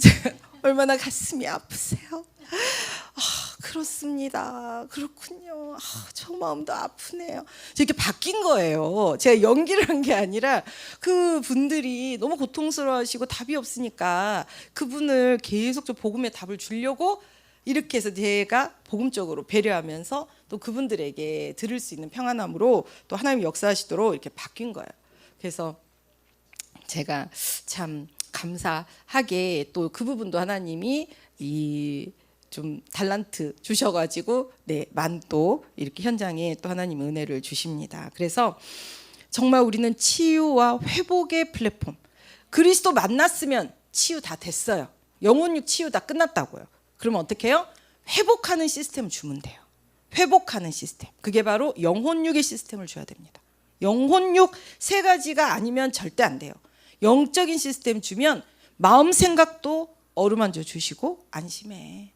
얼마나 가슴이 아프세요? 그렇습니다. 그렇군요. 저 마음도 아프네요. 이렇게 바뀐 거예요. 제가 연기를 한 게 아니라 그 분들이 너무 고통스러워하시고 답이 없으니까 그분을 계속 저 복음의 답을 주려고 이렇게 해서 제가 복음적으로 배려하면서 또 그분들에게 들을 수 있는 평안함으로 또 하나님이 역사하시도록 이렇게 바뀐 거예요. 그래서 제가 참 감사하게 또 그 부분도 하나님이 이 좀 달란트 주셔가지고 만또 이렇게 현장에 또 하나님 은혜를 주십니다. 그래서 정말 우리는 치유와 회복의 플랫폼. 그리스도 만났으면 치유 다 됐어요. 영혼육 치유 다 끝났다고요. 그러면 어떻게 해요? 회복하는 시스템을 주면 돼요. 회복하는 시스템. 그게 바로 영혼육의 시스템을 줘야 됩니다. 영혼육 세 가지가 아니면 절대 안 돼요. 영적인 시스템 주면 마음 생각도 어루만져 주시고 안심해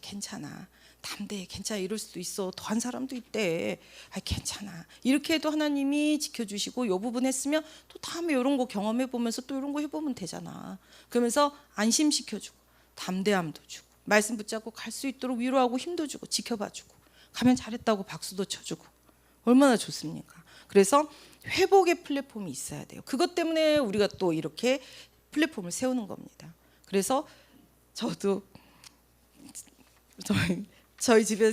괜찮아 담대해 괜찮아 이럴 수도 있어 더한 사람도 있대 괜찮아 이렇게 해도 하나님이 지켜주시고 이 부분 했으면 또 다음에 이런 거 경험해 보면서 또 이런 거 해보면 되잖아. 그러면서 안심시켜주고 담대함도 주고 말씀 붙잡고 갈 수 있도록 위로하고 힘도 주고 지켜봐주고 가면 잘했다고 박수도 쳐주고 얼마나 좋습니까? 그래서 회복의 플랫폼이 있어야 돼요. 그것 때문에 우리가 또 이렇게 플랫폼을 세우는 겁니다. 그래서 저도 저희 집에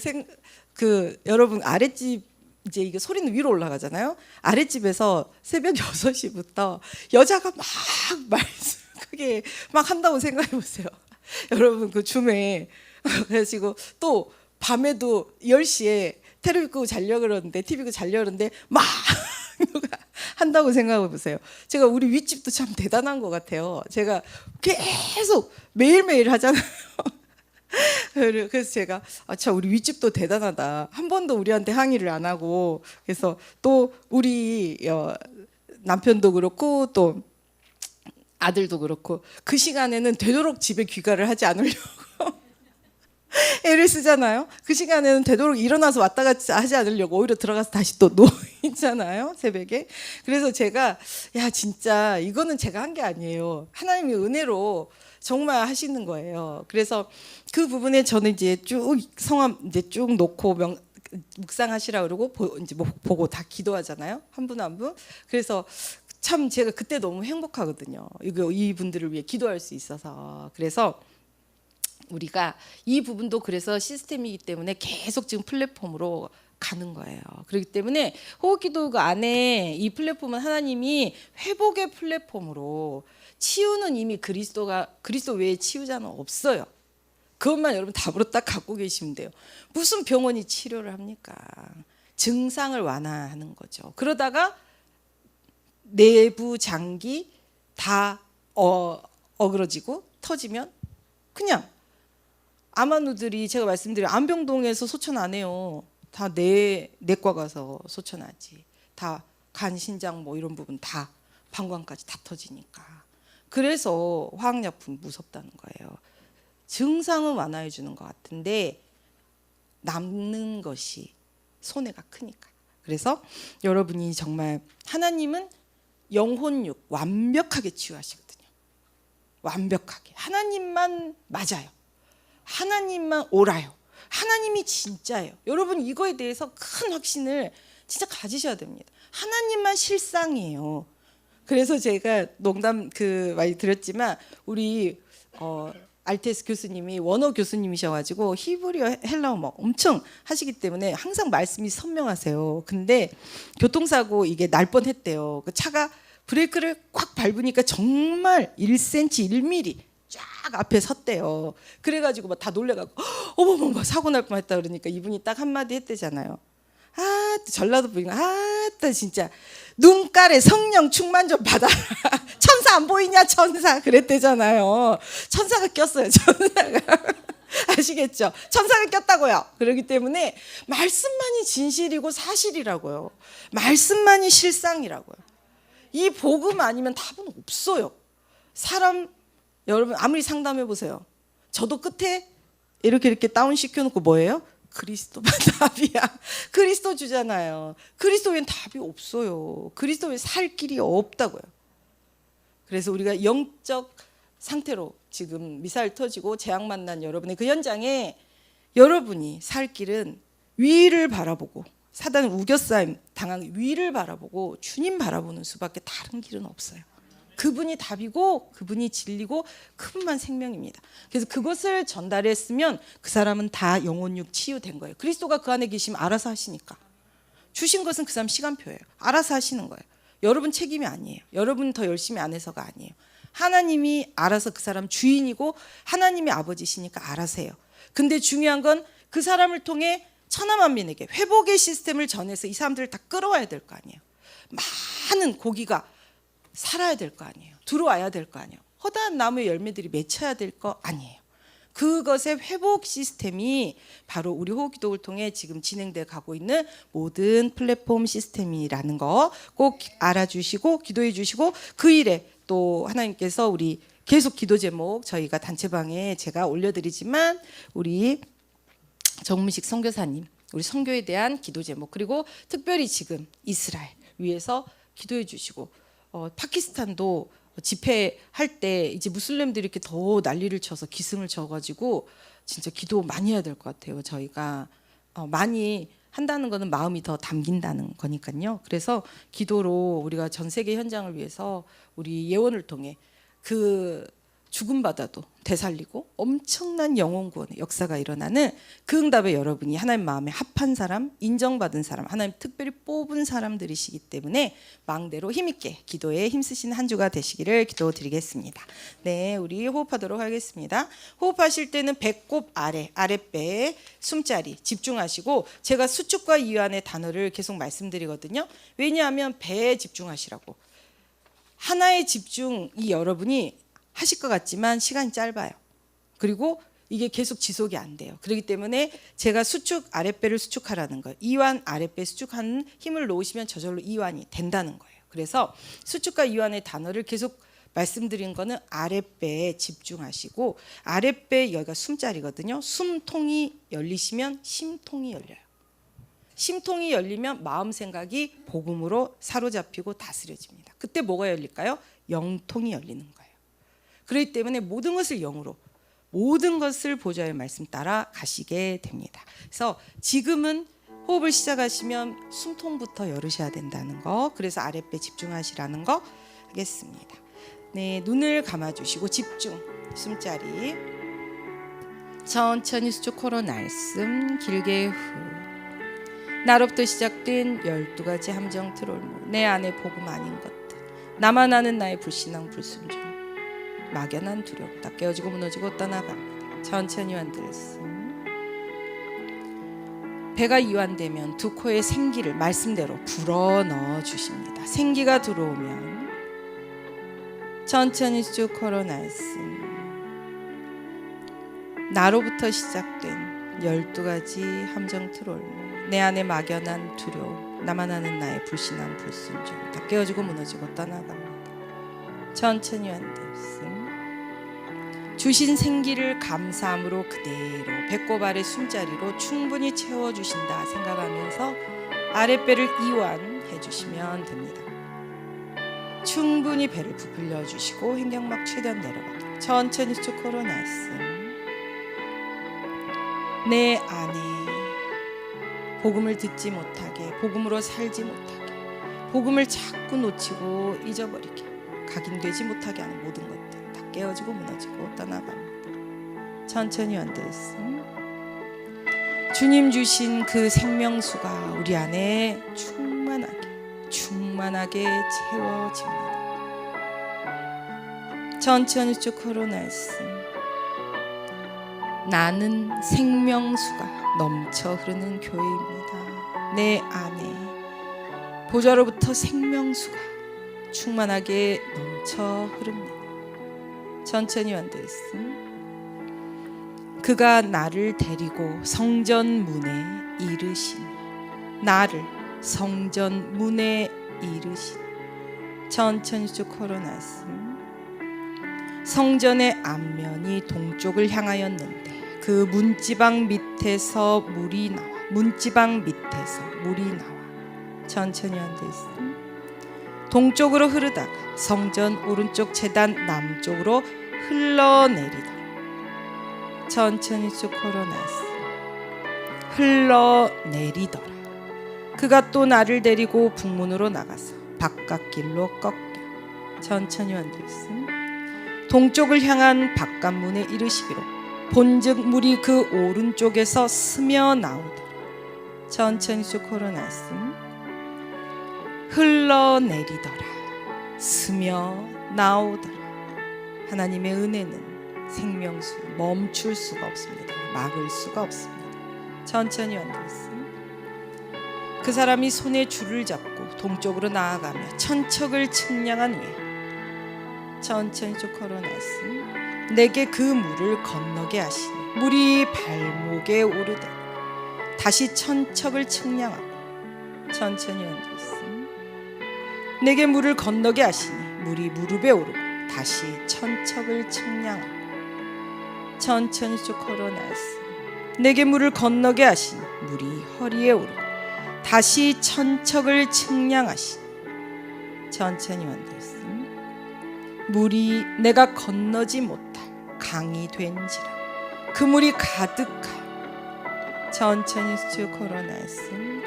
여러분 아랫집 이제 이게 소리는 위로 올라가잖아요. 아랫집에서 새벽 6시부터 여자가 막 말씀 크게 막 한다고 생각해 보세요. 여러분 그 줌에 그래가지고 또 밤에도 10시에 테레비 끄고 자려고 그러는데 TV 끄고 자려고 그러는데 막 누가 한다고 생각해 보세요. 제가 우리 윗집도 참 대단한 것 같아요. 제가 계속 매일매일 하잖아요. 그래서 제가 참 우리 윗집도 대단하다. 한 번도 우리한테 항의를 안 하고 그래서 또 우리 남편도 그렇고 또 아들도 그렇고 그 시간에는 되도록 집에 귀가를 하지 않으려고 애를 쓰잖아요. 그 시간에는 되도록 일어나서 왔다 갔다 하지 않으려고 오히려 들어가서 다시 또 누워 있잖아요, 새벽에. 그래서 제가 진짜 이거는 제가 한 게 아니에요. 하나님의 은혜로 정말 하시는 거예요. 그래서 그 부분에 저는 이제 쭉 성함 이제 쭉 놓고 묵상하시라 그러고 이제 보고 다 기도하잖아요, 한 분 한 분. 그래서 참 제가 그때 너무 행복하거든요. 이 분들을 위해 기도할 수 있어서. 그래서 우리가 이 부분도 그래서 시스템이기 때문에 계속 지금 플랫폼으로 가는 거예요. 그렇기 때문에 호흡기도 그 안에 이 플랫폼은 하나님이 회복의 플랫폼으로 치유는 이미 그리스도 외에 치유자는 없어요. 그것만 여러분 답으로 딱 갖고 계시면 돼요. 무슨 병원이 치료를 합니까? 증상을 완화하는 거죠. 그러다가 내부 장기 다 어그러지고 터지면 그냥 암환우들이 제가 말씀드린 안병동에서 소천 안 해요. 다 내과 가서 소천하지. 다 간, 신장 뭐 이런 부분 다 방광까지 다 터지니까. 그래서 화학약품 무섭다는 거예요. 증상은 완화해 주는 것 같은데 남는 것이 손해가 크니까. 그래서 여러분이 정말 하나님은 영혼육 완벽하게 치유하시거든요. 완벽하게. 하나님만 맞아요. 하나님만 옳아요. 하나님이 진짜예요. 여러분 이거에 대해서 큰 확신을 진짜 가지셔야 됩니다. 하나님만 실상이에요. 그래서 제가 농담 많이 드렸지만 우리 알테스 교수님이 원어 교수님이셔가지고 히브리어 헬라어 막 엄청 하시기 때문에 항상 말씀이 선명하세요. 근데 교통사고 이게 날 뻔했대요. 그 차가 브레이크를 꽉 밟으니까 정말 1cm, 1mm 쫙 앞에 섰대요. 그래가지고 막 다 놀래가지고 어머머머 사고 날 뻔했다 그러니까 이분이 딱 한마디 했대잖아요. 아, 전라도 분이 아따 진짜 눈깔에 성령 충만 좀 받아라. 천사 안 보이냐 천사 그랬대잖아요. 천사가 꼈어요. 천사가. 아시겠죠? 천사가 꼈다고요. 그렇기 때문에 말씀만이 진실이고 사실이라고요. 말씀만이 실상이라고요. 이 복음 아니면 답은 없어요. 사람 여러분 아무리 상담해 보세요. 저도 끝에 이렇게 다운 시켜놓고 뭐예요? 그리스도만 답이야. 그리스도 주잖아요. 그리스도 외엔 답이 없어요. 그리스도 외에 살 길이 없다고요. 그래서 우리가 영적 상태로 지금 미사일 터지고 재앙 만난 여러분의 그 현장에 여러분이 살 길은 위를 바라보고 사단을 우겨싸임 당한 위를 바라보고 주님 바라보는 수밖에 다른 길은 없어요. 그분이 답이고 그분이 진리고 그분만 생명입니다. 그래서 그것을 전달했으면 그 사람은 다 영혼육 치유된 거예요. 그리스도가 그 안에 계시면 알아서 하시니까. 주신 것은 그 사람 시간표예요. 알아서 하시는 거예요. 여러분 책임이 아니에요. 여러분 더 열심히 안 해서가 아니에요. 하나님이 알아서 그 사람 주인이고 하나님이 아버지시니까 알아서 해요. 근데 중요한 건 그 사람을 통해 천하만민에게 회복의 시스템을 전해서 이 사람들을 다 끌어와야 될 거 아니에요. 많은 고기가 살아야 될 거 아니에요. 들어와야 될 거 아니에요. 허다한 나무의 열매들이 맺혀야 될 거 아니에요. 그것의 회복 시스템이 바로 우리 호흡기도를 통해 지금 진행돼 가고 있는 모든 플랫폼 시스템이라는 거 꼭 알아주시고 기도해 주시고 그 일에 또 하나님께서 우리 계속 기도 제목 저희가 단체방에 제가 올려드리지만 우리 정문식 선교사님 우리 선교에 대한 기도 제목 그리고 특별히 지금 이스라엘 위해서 기도해 주시고 파키스탄도 집회할 때 이제 무슬림들이 이렇게 더 난리를 쳐서 기승을 쳐가지고 진짜 기도 많이 해야 될 것 같아요. 저희가 많이 한다는 거는 마음이 더 담긴다는 거니까요. 그래서 기도로 우리가 전 세계 현장을 위해서 우리 예원을 통해 그 죽음받아도 되살리고 엄청난 영혼 구원의 역사가 일어나는 그 응답에 여러분이 하나님 마음에 합한 사람, 인정받은 사람, 하나님 특별히 뽑은 사람들이시기 때문에 망대로 힘있게 기도에 힘쓰시는 한 주가 되시기를 기도드리겠습니다. 네, 우리 호흡하도록 하겠습니다. 호흡하실 때는 배꼽 아랫배에 숨자리 집중하시고 제가 수축과 이완의 단어를 계속 말씀드리거든요. 왜냐하면 배에 집중하시라고. 하나의 집중이 여러분이 하실 것 같지만 시간이 짧아요. 그리고 이게 계속 지속이 안 돼요. 그렇기 때문에 제가 수축 아랫배를 수축하라는 거예요. 이완 아랫배 수축하는 힘을 놓으시면 저절로 이완이 된다는 거예요. 그래서 수축과 이완의 단어를 계속 말씀드린 거는 아랫배에 집중하시고 아랫배 여기가 숨자리거든요. 숨통이 열리시면 심통이 열려요. 심통이 열리면 마음 생각이 복음으로 사로잡히고 다스려집니다. 그때 뭐가 열릴까요? 영통이 열리는 거예요. 그렇기 때문에 모든 것을 영으로 모든 것을 보좌의 말씀 따라 가시게 됩니다. 그래서 지금은 호흡을 시작하시면 숨통부터 열으셔야 된다는 거 그래서 아랫배 집중하시라는 거 하겠습니다. 네, 눈을 감아주시고 집중 숨자리 천천히 수축 코로 날숨 길게 후 나로부터 시작된 12가지 함정 트롤모 내 안에 복음 아닌 것들 나만 아는 나의 불신앙 불순종 막연한 두려움 다 깨어지고 무너지고 떠나갑니다. 천천히 이완들었음. 배가 이완되면 두 코에 생기를 말씀대로 불어넣어 주십니다. 생기가 들어오면 천천히 쭉 걸어 날씀. 나로부터 시작된 12가지 함정 트롤모 내 안에 막연한 두려움, 나만 아는 나의 불신앙, 불순종 다 깨어지고 무너지고 떠나갑니다. 천천히 한들씀. 주신 생기를 감사함으로 그대로 배꼽 아래 숨자리로 충분히 채워주신다 생각하면서 아랫배를 이완해 주시면 됩니다. 충분히 배를 부풀려 주시고 횡격막 최대한 내려가도록 천천히 쭉 걸어 말씀. 내 안에 복음을 듣지 못하게, 복음으로 살지 못하게, 복음을 자꾸 놓치고 잊어버리게, 각인되지 못하게 하는 모든 것들 다 깨어지고 무너지고 떠나갑니다. 천천히 원들씀. 주님 주신 그 생명수가 우리 안에 충만하게 채워집니다. 천천히 쭉 흘러날씀. 나는 생명수가 넘쳐 흐르는 교회입니다. 내 안에 보좌로부터 생명수가 충만하게 넘쳐 흐릅니다. 천천히 원들씀. 그가 나를 데리고 성전 문에 이르시니, 나를 성전 문에 이르시니. 천천히 쭉 걸어놨음. 성전의 앞면이 동쪽을 향하였는데 그 문지방 밑에서 물이 나와, 천천히 앉아있음. 동쪽으로 흐르다가 성전 오른쪽 제단 남쪽으로 흘러내리더라. 천천히 쭉 걸어놨음. 흘러내리더라. 그가 또 나를 데리고 북문으로 나가서 바깥길로 꺾여. 천천히 앉아있음. 동쪽을 향한 바깥문에 이르시기로 본즉 물이 그 오른쪽에서 스며 나오더라. 천천히 쭉 걸어놨음. 흘러내리더라. 스며 나오더라. 하나님의 은혜는 생명수 멈출 수가 없습니다. 막을 수가 없습니다. 천천히 앉아있음. 그 사람이 손에 줄을 잡고 동쪽으로 나아가며 천척을 측량한 후에 천천히 쭉 걸어놨음. 내게 그 물을 건너게 하시니 물이 발목에 오르되 다시 천척을 측량하고 천천히 앉아있음. 내게 물을 건너게 하시니 물이 무릎에 오르고 다시 천척을 측량하고 천천히 쭉 걸어놨음. 내게 물을 건너게 하시니 물이 허리에 오르고 다시 천척을 측량하시니 천천히 앉아있음. 물이 내가 건너지 못할 강이 된지라 그 물이 가득하여 천천히 쭉 걸어놨음.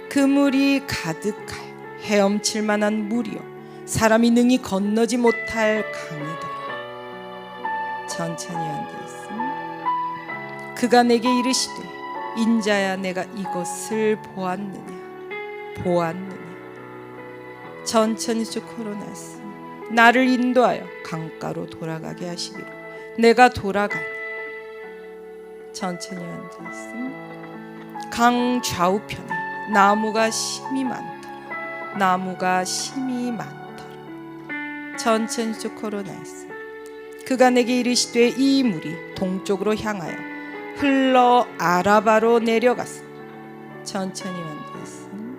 그 물이 가득하여 헤엄칠 만한 물이요 사람이 능히 건너지 못할 강이더라. 천천히 앉아있음. 그가 내게 이르시되 인자야 내가 이것을 보았느냐. 천천히 쭉 걸어놨음. 나를 인도하여 강가로 돌아가게 하시기로 내가 돌아가니. 천천히 앉아있음. 강 좌우편에 나무가 심이 많더라. 천천히 쭉 걸어놨음. 그가 내게 이르시되 이 물이 동쪽으로 향하여 흘러 아라바로 내려가서 천천히 앉아있음.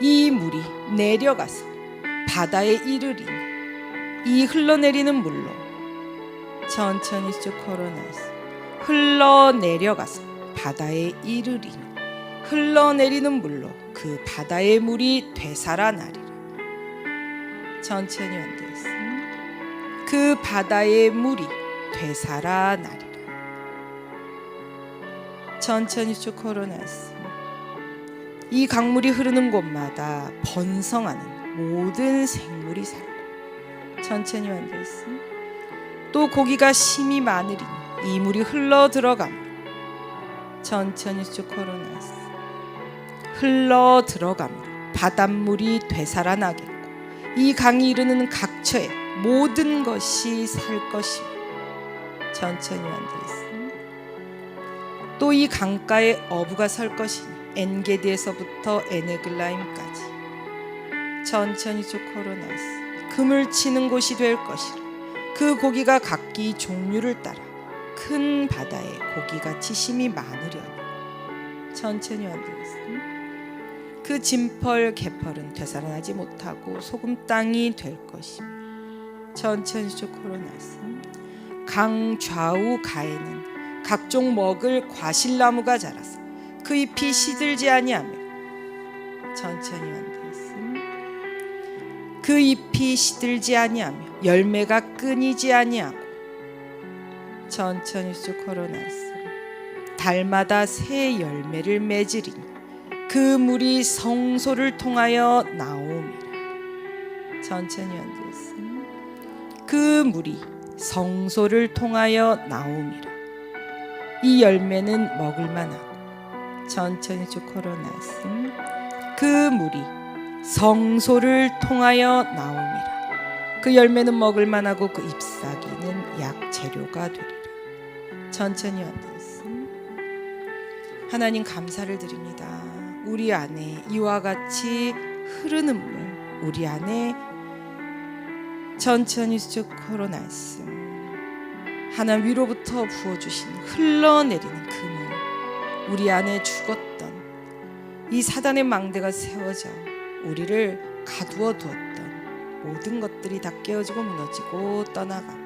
이 물이 내려가서 바다에 이르리니 이 흘러내리는 물로 천천히 쭉 걸어놨음. 흘러내려가서 바다에 이르리니 흘러내리는 물로 그 바다의 물이 되살아나리라. 천천히 앉아있음. 그 바다의 물이 되살아나리라. 천천히 쭉 걸어놨음. 이 강물이 흐르는 곳마다 번성하는 모든 생물이 살고 천천히 앉아있음. 또 고기가 심이 많으리니 이 물이 흘러 들어가므로 천천히 쭉 걸어놨음. 흘러 들어가므로 바닷물이 되살아나겠고 이 강이 이르는 각처에 모든 것이 살 것이며 천천히 앉아있음. 또 이 강가에 어부가 설 것이니 엔게디에서부터 에네글라임까지 천천히 쭉 걸어놨음. 금을 치는 곳이 될 것이라. 그 고기가 각기 종류를 따라 큰 바다에 고기같이 심이 많으려니 천천히 완들었습니다. 그 진펄 개펄은 되살아나지 못하고 소금 땅이 될 것이며 천천히 쭉 걸어놨습니다. 강 좌우 가에는 각종 먹을 과실나무가 자라서 그 잎이 시들지 아니하며 천천히 완들었습니다. 그 잎이 시들지 아니하며 열매가 끊이지 아니하고 천천히 쭉 걸어놨습니다. 달마다 새 열매를 맺으리니 그 물이 성소를 통하여 나오미라. 천천히 앉으셨습니다. 그 물이 성소를 통하여 나오미라. 이 열매는 먹을만하고 천천히 쭉 걸어놨습니다. 그 물이 성소를 통하여 나오미라. 그 열매는 먹을만하고 그 잎사귀는 약 재료가 되리라. 천천히 앉으셨습니다. 하나님 감사를 드립니다. 우리 안에 이와 같이 흐르는 물, 우리 안에 천천히 쭉 걸어놨음. 하나님 위로부터 부어주신 흘러내리는 그 물, 우리 안에 죽었던 이 사단의 망대가 세워져 우리를 가두어 두었던 모든 것들이 다 깨어지고 무너지고 떠나가고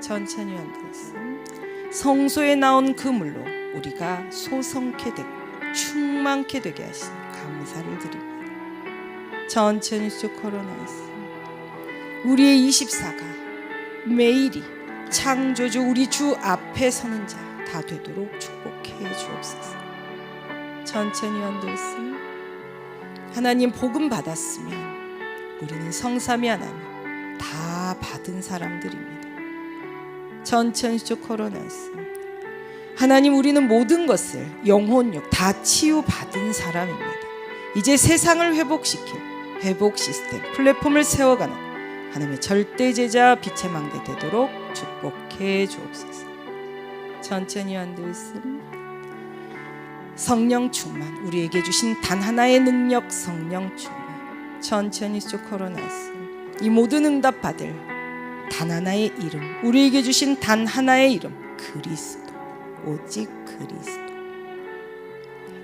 천천히 앉았음. 성소에 나온 그 물로 우리가 소성케 되고 충만케 되게 하시니 감사를 드립니다. 천천히 쭉 걸어놨습니다. 우리의 24가 매일이 창조주 우리 주 앞에 서는 자 다 되도록 축복해 주옵소서. 천천히 앉았습니다. 하나님 복음 받았으면 우리는 성삼위 하나님 다 받은 사람들입니다. 천천히 쭉 걸어놨습니다. 하나님 우리는 모든 것을 영혼육 다 치유받은 사람입니다. 이제 세상을 회복시킬 회복 시스템 플랫폼을 세워가는 하나님의 절대 제자 빛의 망대 되도록 축복해 주옵소서. 천천히 앉으시면 성령 충만 우리에게 주신 단 하나의 능력 성령 충만 천천히 쭉 걸어놨습니다. 이 모든 응답 받을 단 하나의 이름 우리에게 주신 단 하나의 이름 그리스도 오직 그리스도.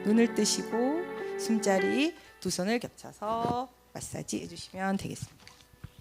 눈을 뜨시고 숨자리 두 손을 겹쳐서 마사지 해주시면 되겠습니다.